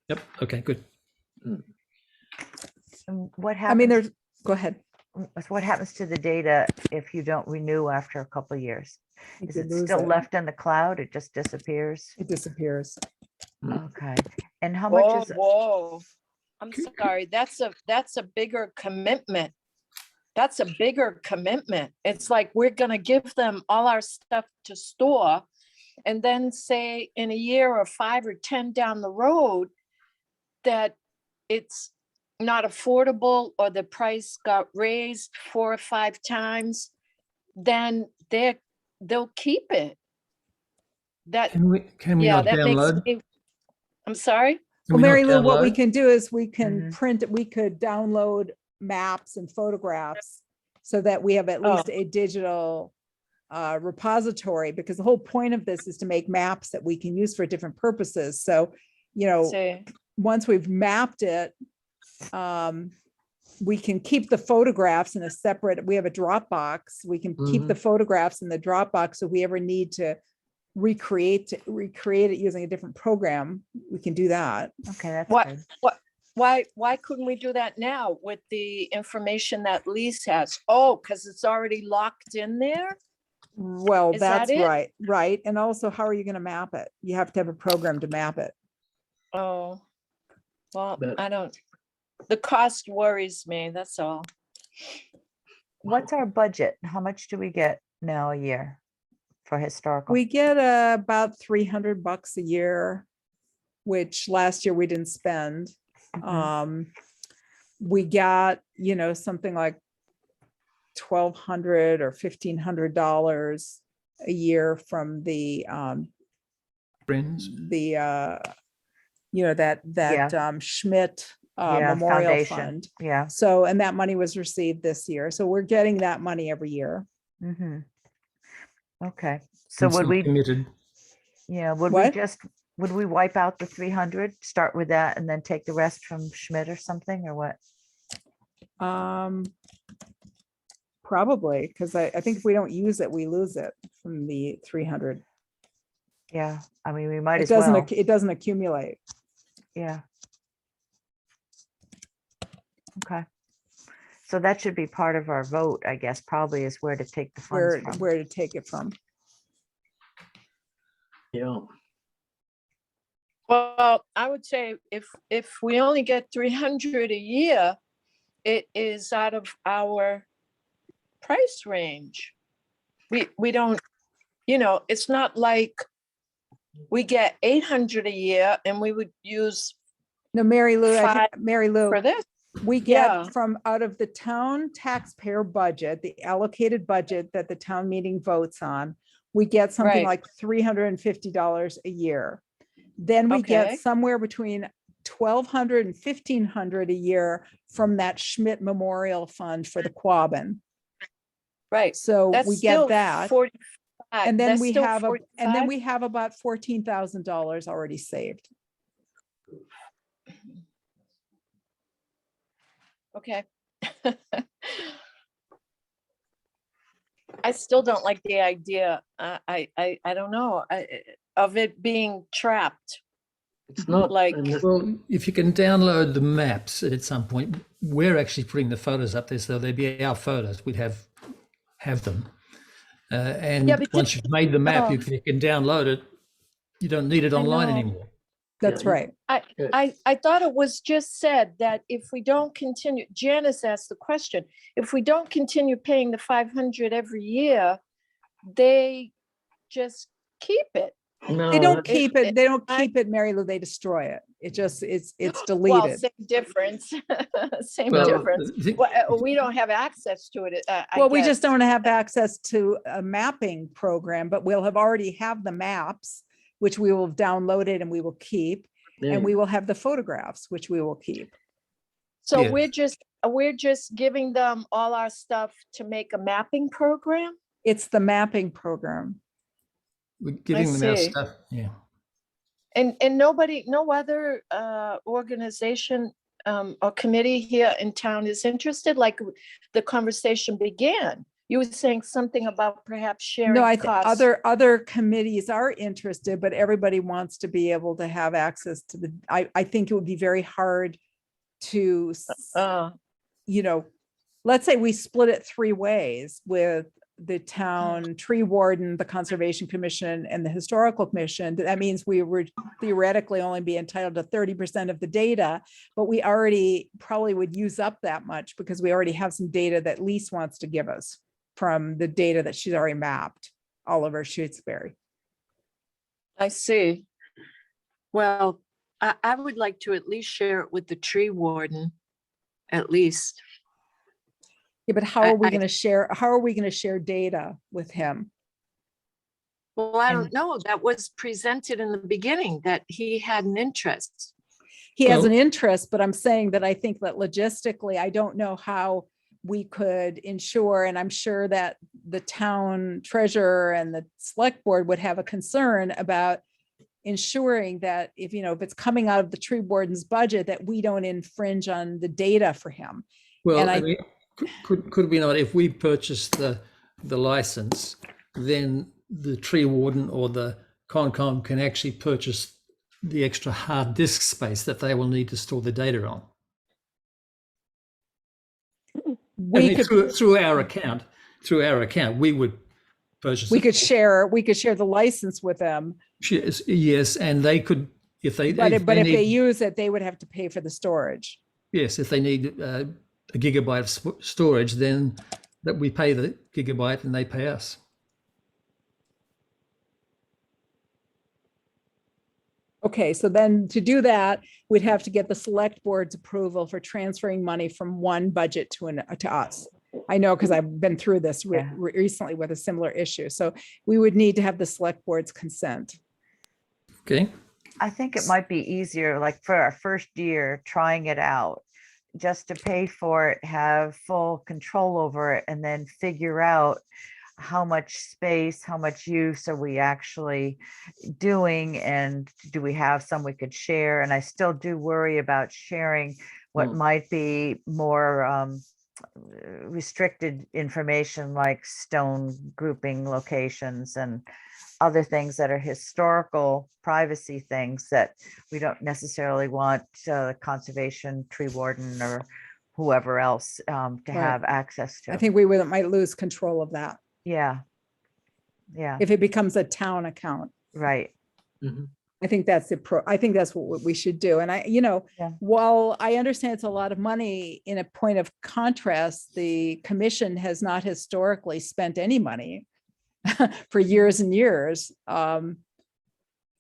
Yep. Okay, good. what I mean, happens, go ahead. what happens to the data if you don't renew after a couple of years? You Is could it lose still it. left in the cloud? It just disappears? It disappears. Okay. And how much is, Whoa. I'm sorry. That's a bigger commitment. That's a bigger commitment. It's like we're gonna give them all our stuff to store. And then say in a year or 5 or 10 down the road that it's not affordable or the price got raised 4 or 5 times, then they'll keep it. That, Can we yeah, not that makes download? me, I'm sorry? Can Well, we not Mary Lou, what we download? can do is we can Mhm. print, we could download maps and photographs so that we have at Oh. least a digital repository, because the whole point of this is to make maps that we can use for different purposes. So, Say, once we've mapped it, we can keep the photographs in a separate, we have a Dropbox. We can keep the photographs in the Dropbox. So if we ever need to recreate it using a different program, we can do that. okay, that's What- good. why couldn't we do that now with the information that Lise has? Oh, because it's already locked in there? Well, Is that that's it? right. And also, how are you going to map it? You have to have a program to map it. Oh, well, But- I don't, the cost worries me, that's all. What's our budget? How much do we get now a year for historical? We get about $300 a year, which last year we didn't spend. Mhm. We got, something like $1,200 or $1,500 a year from the Friends? Schmidt Yeah, Memorial foundation. Fund. Yeah. So, and that money was received this year. So we're getting that money every year. Mhm. Okay, so And would some we, committed? What? would we wipe out the 300, start with that and then take the rest from Schmidt or something, or what? Probably, because I think if we don't use it, we lose it from the 300. Yeah, I mean, we might It as well. doesn't, it doesn't accumulate. Yeah. Okay. So that should be part of our vote, I guess, probably is where to take the funds from. Where to take it from. Yeah. Well, I would say if we only get 300 a year, it is out of our price range. We don't, it's not like we get 800 a year and we would use No, Mary Lou, Five Mary Lou, for this. we Yeah. get from out of the town taxpayer budget, the allocated budget that the town meeting votes on, we get something Right. like $350 a year. Then we get Okay. somewhere between $1,200 and $1,500 a year from that Schmidt Memorial Fund for the Quabbin. Right. So That's we still get that. 45. And then That's we still have, and then 45? we have about $14,000 already saved. Okay. I still don't like the idea. I don't know, of it being trapped. It's not Like- Well, if you can download the maps at some point, we're actually putting the photos up there, so they'd be our photos. We'd have them. And Yeah, but once you've made the map, Oh. if you can download it, you don't need it I online know. anymore. That's Yeah. right. I thought it was just said that if we don't continue, Janice asked the question, if we don't continue paying the 500 every year, they just keep it. No, They don't that- keep it, they don't I- keep it, Mary Lou, they destroy it. It just, it's Well, deleted. same difference, same Well, difference. the- Well, we don't have access to it. I Well, we just guess. don't have access to a mapping program, but we'll have already have the maps, which we will have downloaded and we will keep. there And you we will have the photographs, which we will keep. So Yeah. we're just giving them all our stuff to make a mapping program? It's the mapping program. we're giving them our see. stuff. Yeah. And nobody, no other organization or committee here in town is interested, like the conversation began. You were saying something about perhaps sharing No, I think costs. other committees are interested, but everybody wants to be able to have access to the, I think it would be very hard to, Uh, let's say we split it 3 ways with the town tree warden, the Conservation Commission, and the Historical Commission. That means we would theoretically only be entitled to 30% of the data, but we already probably would use up that much because we already have some data that Lise wants to give us from the data that she's already mapped all over Shutesbury. I see. Well, I would like to at least share it with the tree warden, at least. Yeah, but how are we I- going to share, how are we going to share data with him? Well, I don't And- know. That was presented in the beginning, that he had an interest. He has an Well- interest, but I'm saying that I think that logistically, I don't know how we could ensure, and I'm sure that the town treasurer and the select board would have a concern about ensuring that if it's coming out of the tree warden's budget, that we don't infringe on the data for him. Well, And I I- mean, could we not, if we purchase the license, then the tree warden or the Concom can actually purchase the extra hard disk space that they will need to store the data on. I We mean, could, through our account, we would purchase. we it. could share the license with them, Yes, and they could, if they, but if they need, use it, they would have to pay for the storage. yes, if they need a gigabyte of storage, then that we pay the gigabyte and they pay us. Okay, so then to do that, we'd have to get the select board's approval for transferring money from one budget to us. I know, because I've been through this Yeah. recently with a similar issue. So we would need to have the select board's consent. Okay. I think it might be easier, like for our first year, trying it out, just to pay for it, have full control over it, and then figure out how much space, how much use are we actually doing, and do we have some we could share? And I still do worry about sharing what Mm. might be more restricted information like stone grouping locations and other things that are historical privacy things that we don't necessarily want conservation tree warden or whoever else to Right. have access I to. think might lose control of that Yeah. Yeah, if it becomes a town account. right. Mhm. I think that's I think that's what we should do. And Yeah. while I understand it's a lot of money, in a point of contrast, the commission has not historically spent any money for years and years.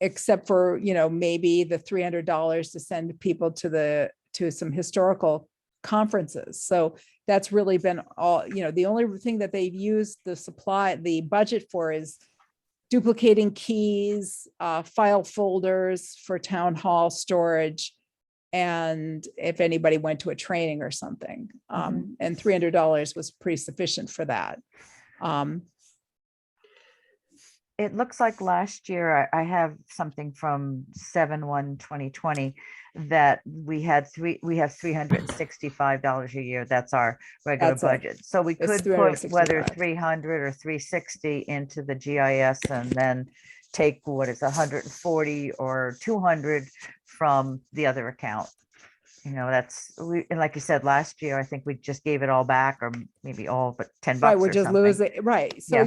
Except for, maybe the $300 to send people to some historical conferences. So that's really been all, the only thing that they've used the budget for is duplicating keys, file folders for town hall storage, and if anybody went to a training or something. And $300 was pretty sufficient for that. It looks like last year, I have something from 7/1/2020 that we have $365 a year. That's our regular That's it. budget. So we It's could put whether 365. 300 or 360 into the GIS and then take what is 140 or 200 from the other account. And like you said, last year, I think we just gave it all back, or maybe all but $10 Right, or we're just something. losing, right, so, Yeah.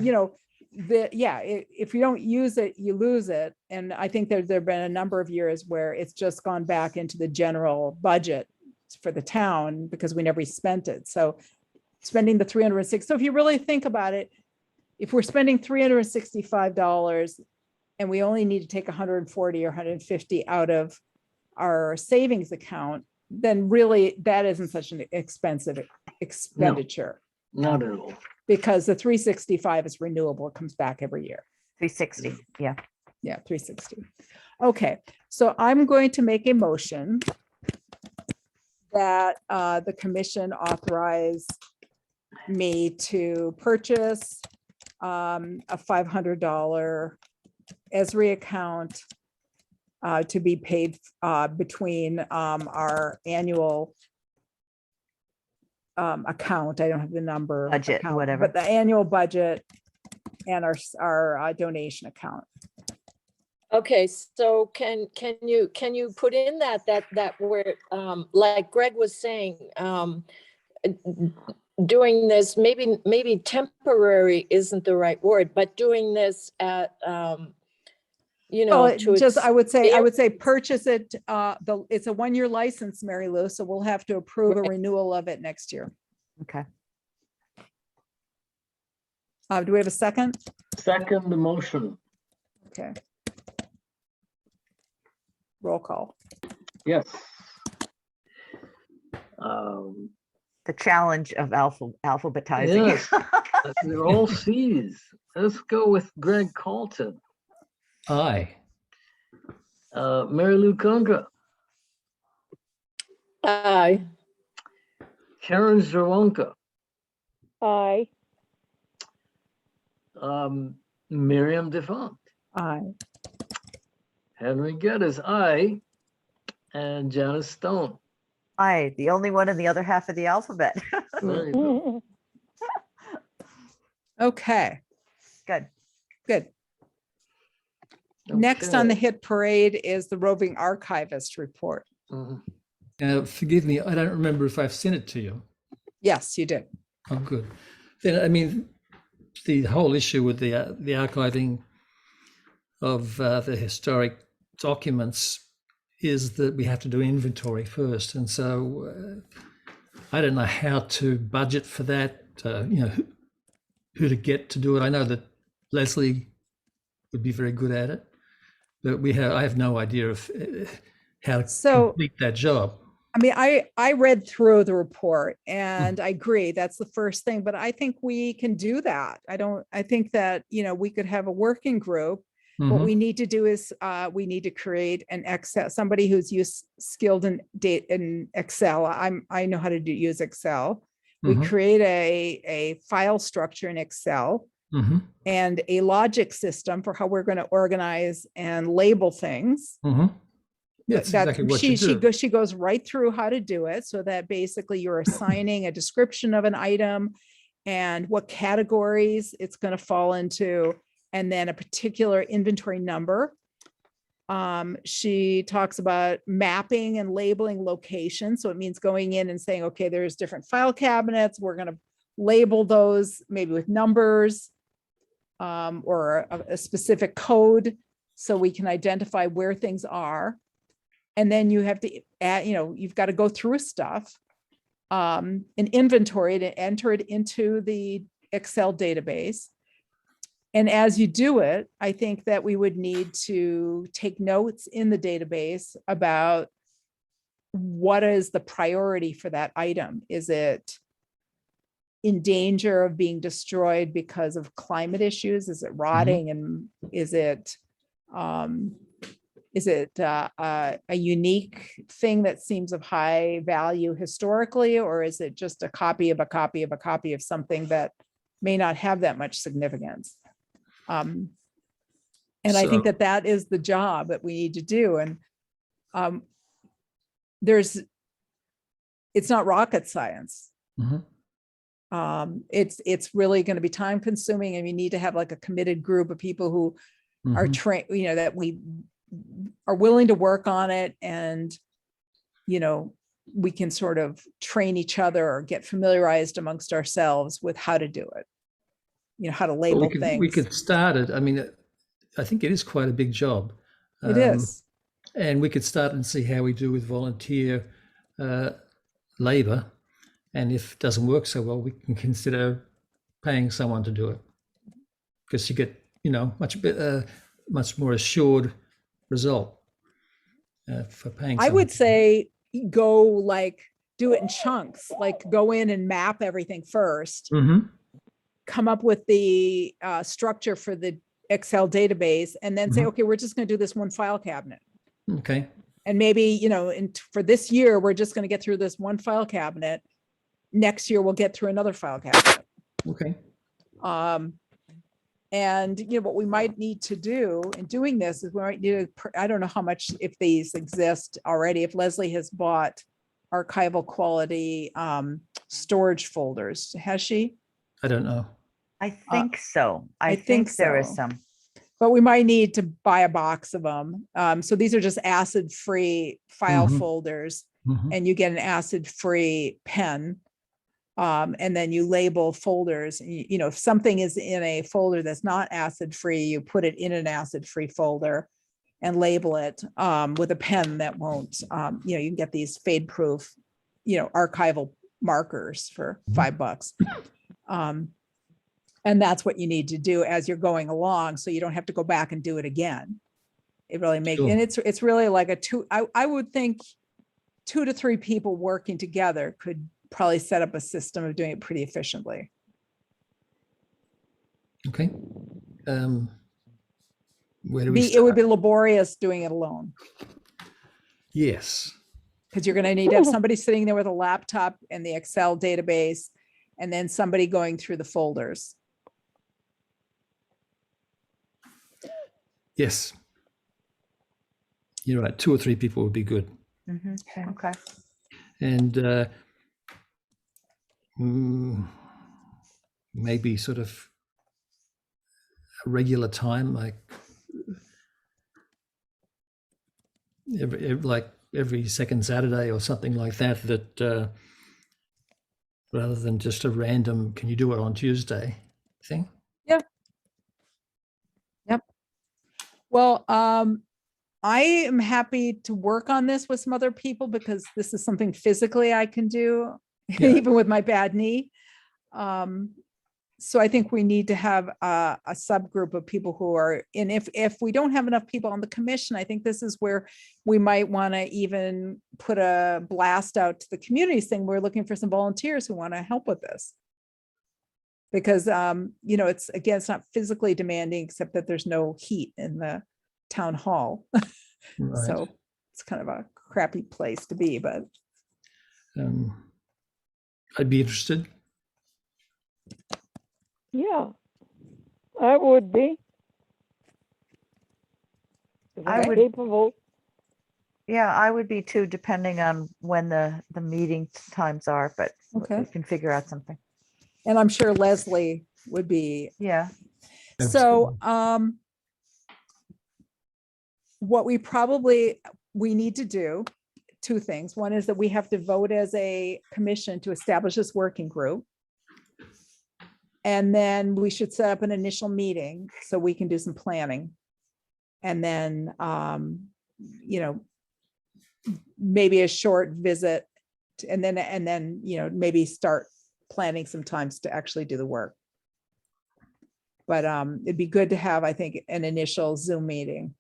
if you don't use it, you lose it, and I think there've been a number of years where it's just gone back into the general budget for the town, because we never spent it, so spending the 306, so if you really think about it, if we're spending $365, and we only need to take 140 or 150 out of our savings account, then really, that isn't such an expensive expenditure. Not at all. Because the 365 is renewable, it comes back every year. 360, yeah. Yeah, 360. Okay, so I'm going to make a motion that the commission authorize me to purchase a $500 Esri account to be paid between our annual account. I don't have the number. Budget, account, whatever. But the annual budget and our donation account. Okay, so can you put in that where, like Greg was saying, doing this, maybe temporary isn't the right word, but doing this at, Well, to I would say purchase it. It's a 1-year license, Mary Lou, so we'll have to approve a Right. renewal of it next year. Okay. Do we have a second? Second the motion. Okay. Roll call. Yes. The challenge of alphabetizing. Yes. They're all Cs. Let's go with Greg Colton. Aye. Mary Lou Kunga, Aye. Karen Zerwanka, Aye. Miriam Defont, Aye. Henry Geddes, aye, and Janice Stone. Aye, the only one in the other half of the alphabet. There you go. Okay, Good. good. Next on the Okay. hit parade is the roving archivist report. Mhm. Forgive me, I don't remember if I've sent it to you. Yes, you did. Oh, good. Then, I mean, the whole issue with the archiving of the historic documents is that we have to do inventory first. And so I don't know how to budget for that, who to get to do it. I know that Leslie would be very good at it, but I have no idea of how to So- complete that job. I mean, I read through the report and I agree, that's the first thing, but I think we can do that. I think that, we could have a working group. What Mhm. we need to do is, we need to create an Excel, somebody who's skilled in Excel. I know how to use Excel. We Mhm. create a file structure in Excel Mhm. and a logic system for how we're going to organize and label things. Mhm. That's exactly what you do. She goes right through how to do it, so that basically you're assigning a description of an item and what categories it's going to fall into, and then a particular inventory number. She talks about mapping and labeling locations. So it means going in and saying, okay, there's different file cabinets. We're going to label those maybe with numbers, or a specific code, so we can identify where things are. And then you have to add, you've got to go through stuff, an inventory to enter it into the Excel database. And as you do it, I think that we would need to take notes in the database about what is the priority for that item. Is it in danger of being destroyed because of climate issues? Is it rotting? And is it a unique thing that seems of high value historically, or is it just a copy of a copy of a copy of something that may not have that much significance? And I think So- that is the job that we need to do. And it's not rocket science. Mhm. It's really going to be time consuming, and we need to have like a committed group of people who are Mhm. trained, that we are willing to work on it, and we can sort of train each other or get familiarized amongst ourselves with how to do it, how to Well, label we things. could start it. I mean, I think it is quite a big job. It is. And we could start and see how we do with volunteer labor. And if it doesn't work so well, we can consider paying someone to do it, because you get, much more assured result for paying I someone. would say do it in chunks, like go in and map everything first, Mm-hmm. come up with the structure for the Excel database, and then say, Mhm. okay, we're just going to do this one file cabinet. Okay. And maybe, for this year, we're just going to get through this one file cabinet. Next year, we'll get through another file cabinet. Okay. And what we might need to do in doing this is we might need I don't know how much, if these exist already, if Leslie has bought archival quality storage folders. Has she? I don't know. I think so. I I think think there is so. some. But we might need to buy a box of them. So these are just acid-free file Mhm. folders, Mhm. and you get an acid-free pen. And then you label folders. If something is in a folder that's not acid-free, you put it in an acid-free folder and label it with a pen that won't, you can get these fade-proof, archival markers for $5. And that's what you need to do as you're going along, so you don't have to go back and do it again. It really makes, Sure. and it's really like I would think 2 to 3 people working together could probably set up a system of doing it pretty efficiently. Okay. Where do we It would start? be laborious doing it alone, Yes. because you're going to need to have somebody sitting there with a laptop and the Excel database, and then somebody going through the folders. Yes. You're right. 2 or 3 people would be good. Mhm. Okay. Okay. And maybe sort of a regular time, like every second Saturday or something like that, rather than just a random, can you do it on Tuesday thing? Well, I am happy to work on this with some other people, because this is something physically I can do, Yeah. even with my bad knee. So I think we need to have a subgroup of people who are, and if we don't have enough people on the commission, I think this is where we might want to even put a blast out to the community saying, we're looking for some volunteers who want to help with this. Because, it's, again, it's not physically demanding, except that there's no heat in the town hall. Right. So it's kind of a crappy place to be, but I'd be interested. Yeah, I would be. 'Cause I I'm would- capable. Yeah, I would be too, depending on when the meeting times are, but we Okay. can figure out something. And I'm sure Leslie would be. Yeah, So, what we need to do, two things. One is that we have to vote as a commission to establish this working group. And then we should set up an initial meeting so we can do some planning. And then, maybe a short visit and then, maybe start planning some times to actually do the work. But it'd be good to have, I think, an initial Zoom meeting.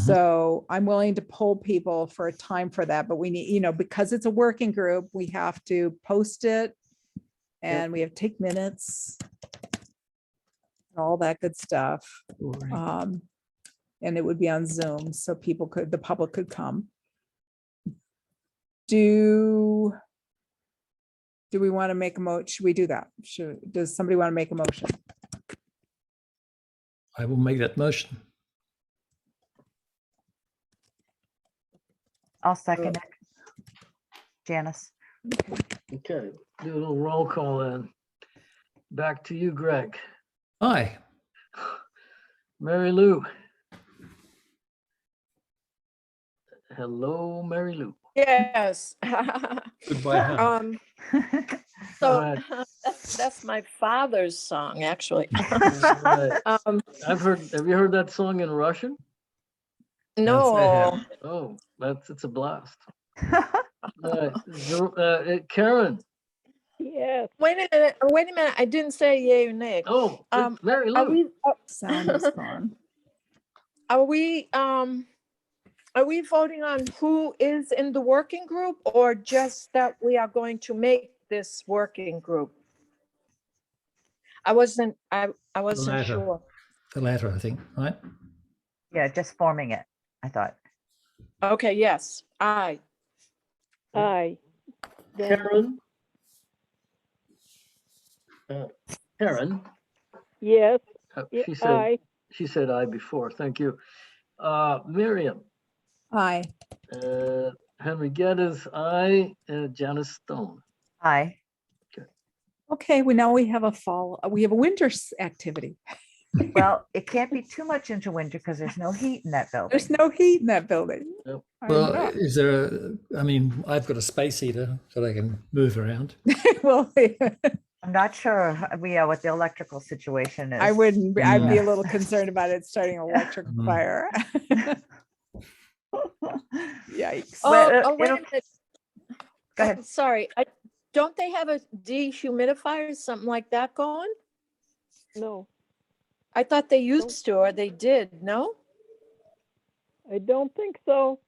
So I'm willing to poll people for a time for that, but we need, because it's a working group, we have to post it and we have to take minutes, all that good stuff. And it would be on Zoom, so the public could come. Do we want to make a motion? Should we do that? Does somebody want to make a motion? I will make that motion. I'll second it. Janice. Okay, do a little roll call then. Back to you, Greg. Aye. Mary Lou. Hello, Mary Lou. Yes. Goodbye. Helen. So Alright. that's my father's song, actually. Right. Um, Have you heard that song in Russian? no, Oh, it's a blast. Karen. Yes. wait a minute. I didn't say yay or nay. Oh, Mary Are Lou. Sound is gone. Are we voting on who is in the working group or just that we are going to make this working group? I wasn't latter. sure. The latter, I think, right? Yeah, just forming it, I thought. Okay, yes, aye. Aye. Then- Karen. Karen. Yes. She said Aye. she said aye before. Thank you. Miriam. Aye. Henry Geddes, aye. Janice Stone. Aye. Okay, now we have a winter activity. Well, it can't be too much into winter because there's no heat in that building. There's no heat in that building. Yep. I Well, know. is there I've got a space heater so I can move around. Well, I'm not sure, what the electrical situation is. I'd be a Yeah. little concerned about it starting an electric fire. Yikes. Well, Wait a it'll- minute. Go ahead. Sorry, don't they have a dehumidifier or something like that going? No, I thought they used to, or they did, no? I don't think so.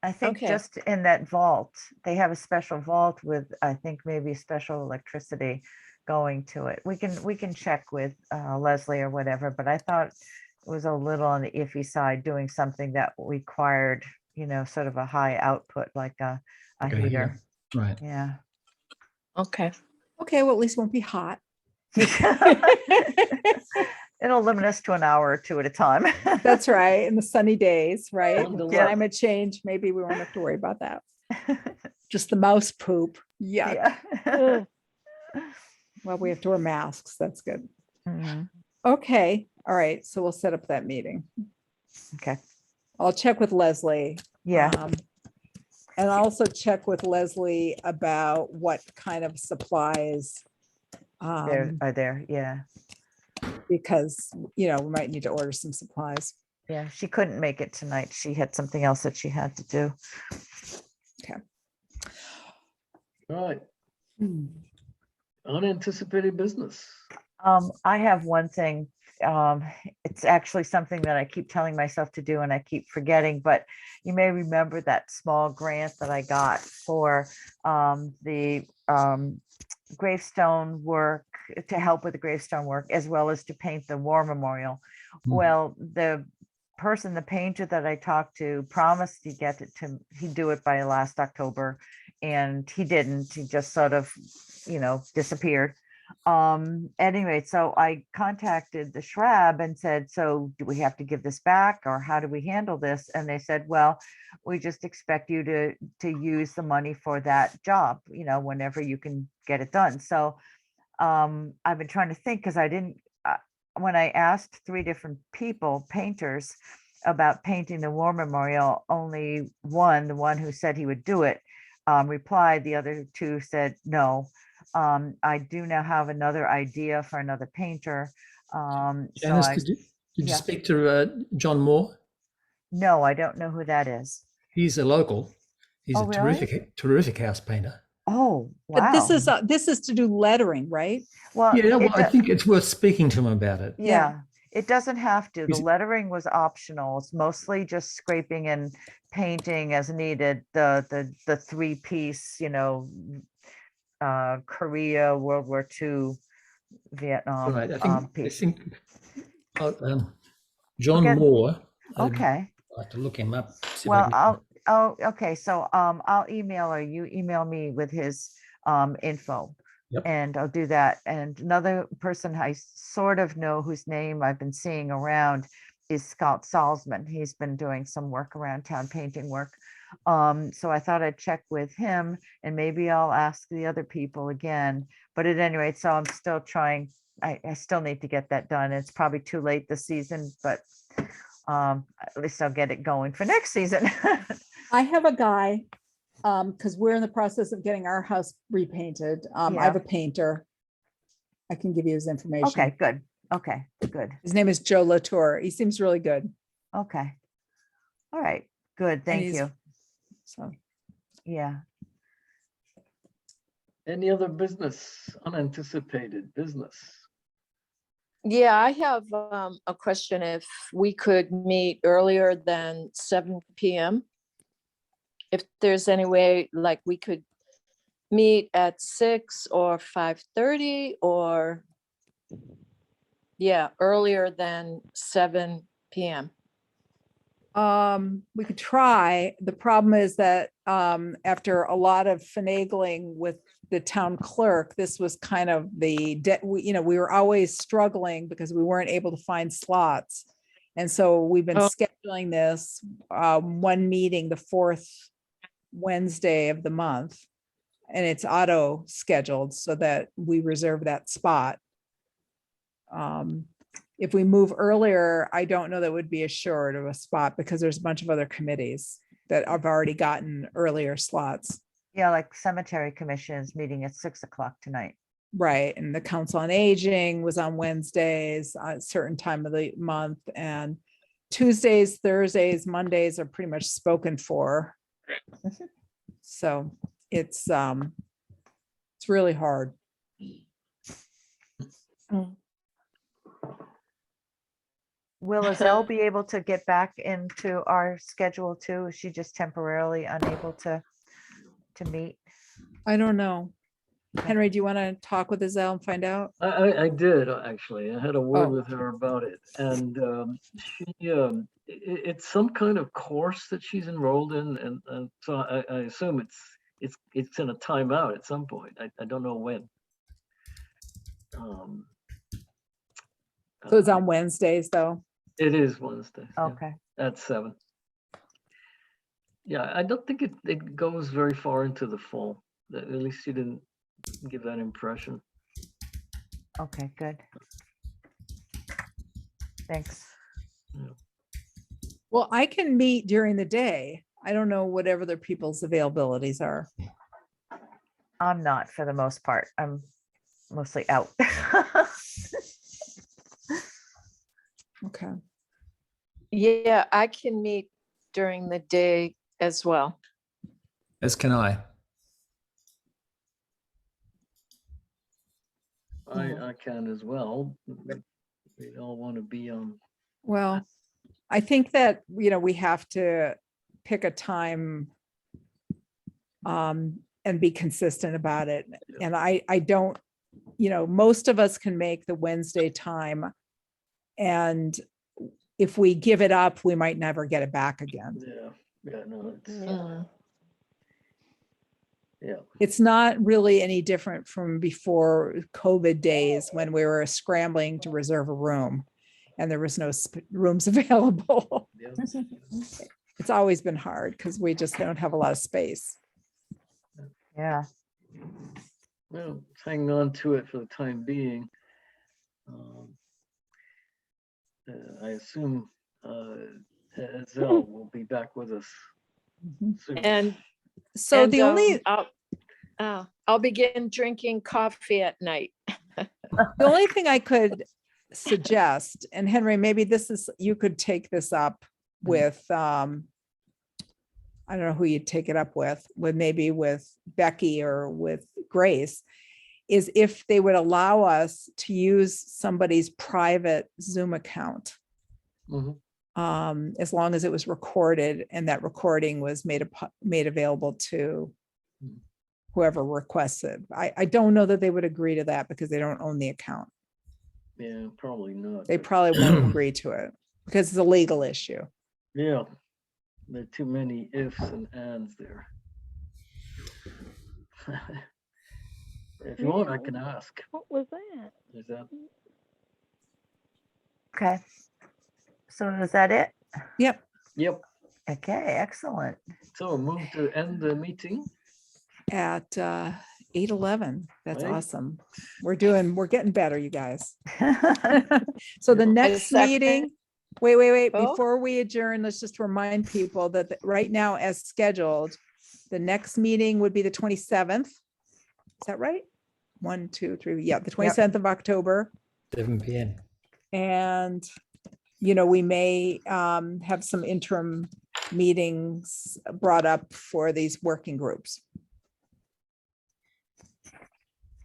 I think Okay. just in that vault, they have a special vault with, I think maybe special electricity going to it. We can check with Leslie or whatever, but I thought it was a little on the iffy side, doing something that required, sort of a high output, like a Okay, heater. Right. Yeah. Okay. Okay, well, at least it won't be hot. It'll limit us to an hour or two at a time. That's right. In the sunny days, right? Wonder With what- climate change, maybe we won't have to worry about that. Just the mouse poop. Yeah. Ugh. Well, we have to wear masks. That's good. Mhm. Okay. All right. So we'll set up that meeting. Okay. I'll check with Leslie. Yeah. And also check with Leslie about what kind of supplies. There. Yeah. Because, we might need to order some supplies. Yeah. She couldn't make it tonight. She had something else that she had to do. All right. Unanticipated business. I have one thing. It's actually something that I keep telling myself to do and I keep forgetting, but you may remember that small grant that I got for the gravestone work, to help with the gravestone work, as well as to paint the war memorial. Well, the painter that I talked to promised he'd do it by last October, and he didn't. He just sort of, disappeared. Anyway, so I contacted the Shrab and said, so do we have to give this back or how do we handle this? And they said, well, we just expect you to use the money for that job, you know, whenever you can get it done. So I've been trying to think because I didn't, when I asked 3 different people, painters, about painting the war memorial, only one, the one who said he would do it, replied. The other 2 said no. I do now have another idea for another painter. So Janice, I, did you yeah. speak to John Moore? no, I don't know who that is. He's a local. He's Oh, a really? terrific house painter. Oh, But wow. this is to do lettering, right? Well, Yeah, well, it I do- think it's worth speaking to him about it. yeah, it doesn't have to. The Is- lettering was optional. It's mostly just scraping and painting as needed. The 3-piece, you know, Korea, World War II, Vietnam Right. I piece. think John Forget- Moore. Okay. I'll have to look him up. See if I Well, can- okay, so I'll email, or you email me with his info. Yep. And I'll do that. And another person I sort of know whose name I've been seeing around is Scott Salzman. He's been doing some work around town, painting work. So I thought I'd check with him and maybe I'll ask the other people again. But at any rate, so I'm still trying, I still need to get that done. It's probably too late this season, but at least I'll get it going for next season. I have a guy, because we're in the process of getting our house repainted. I have Yeah. a painter. I can give you his information. Okay, good. Okay, good. His name is Joe Latour. He seems really good. Okay. All right, good. Thank he's- you. So Yeah. Any other business, unanticipated business? Yeah, I have a question if we could meet earlier than 7 PM. If there's any way, like we could meet at 6 or 5:30 or yeah, earlier than 7 PM. we could try. The problem is that after a lot of finagling with the town clerk, this was kind of the we were always struggling because we weren't able to find slots. And so we've been Oh. scheduling this one meeting the 4th Wednesday of the month. And it's auto scheduled so that we reserve that spot. If we move earlier, I don't know that would be assured of a spot because there's a bunch of other committees that have already gotten earlier slots. Yeah, like cemetery commission is meeting at 6 o'clock tonight. Right, and the Council on Aging was on Wednesdays, at a certain time of the month, and Tuesdays, Thursdays, Mondays are pretty much spoken for. So it's really hard. Will Azelle be able to get back into our schedule too? Is she just temporarily unable to meet? I don't know. Henry, do you want to talk with Azelle and find out? I did, actually. I had a word Oh. with her about it. And it's some kind of course that she's enrolled in. And so I assume it's in a timeout at some point. I don't know when. So it's on Wednesdays, though. It is Wednesday. yeah, Okay, At 7. Yeah, I don't think it goes very far into the fall. At least she didn't give that impression. okay, good. Thanks. Well, I can meet during the day. I don't know whatever other people's availabilities are. I'm not for the most part. I'm mostly out. Okay. Yeah, I can meet during the day as well. As can I. I can as well. We all want to be on. Well, I think that, we have to pick a time and be consistent about it. And I don't, most of us can make the Wednesday time. And if we give it up, we might never get it back again. Yeah, no, it's, Mm. Yeah. It's not really any different from before COVID days when we were scrambling to reserve a room and there was no rooms available. Yeah. It's always been hard because we just don't have a lot of space. Yeah. Well, let's hang on to it for the time being. I assume Zell will be back with us soon. And So the only I'll begin drinking coffee at night. The only thing I could suggest, and Henry, maybe you could take this up with, I don't know who you'd take it up with maybe with Becky or with Grace, is if they would allow us to use somebody's private Zoom account, Mhm. as long as it was recorded and that recording was made available to Mhm. whoever requested. I don't know that they would agree to that because they don't own the account. Yeah, probably not. They but probably won't agree to it because it's a legal issue. yeah, there are too many ifs and ands there. If you want, I can ask. What was that? Is that Okay. So is that it? Yep. yep? Okay, excellent. So move to end the meeting. At 8:11. That's Right. awesome. We're getting better, you guys. So the Yeah. next second. meeting, wait, Oh. before we adjourn, let's just remind people that right now as scheduled, the next meeting would be the 27th. Is that right? 1, 2, 3. Yeah, the 27th of October. 7 p.m. And, we may have some interim meetings brought up for these working groups.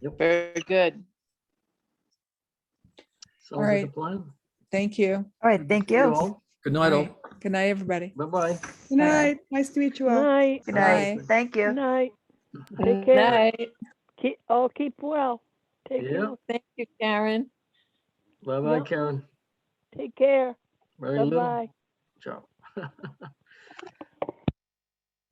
Very good. Sounds like a right. plan. Thank you. All right, thank See you. all. Good night, all. Right. Good night, everybody. Bye-bye. Good night. Nice to meet you all. Night, Good night. Bye. Thank you. night. Take care. Night. Keep well. Take Yeah. care. Thank you, Karen. Bye-bye, Yep. Karen. Take care. Very little. Bye-bye. Ciao.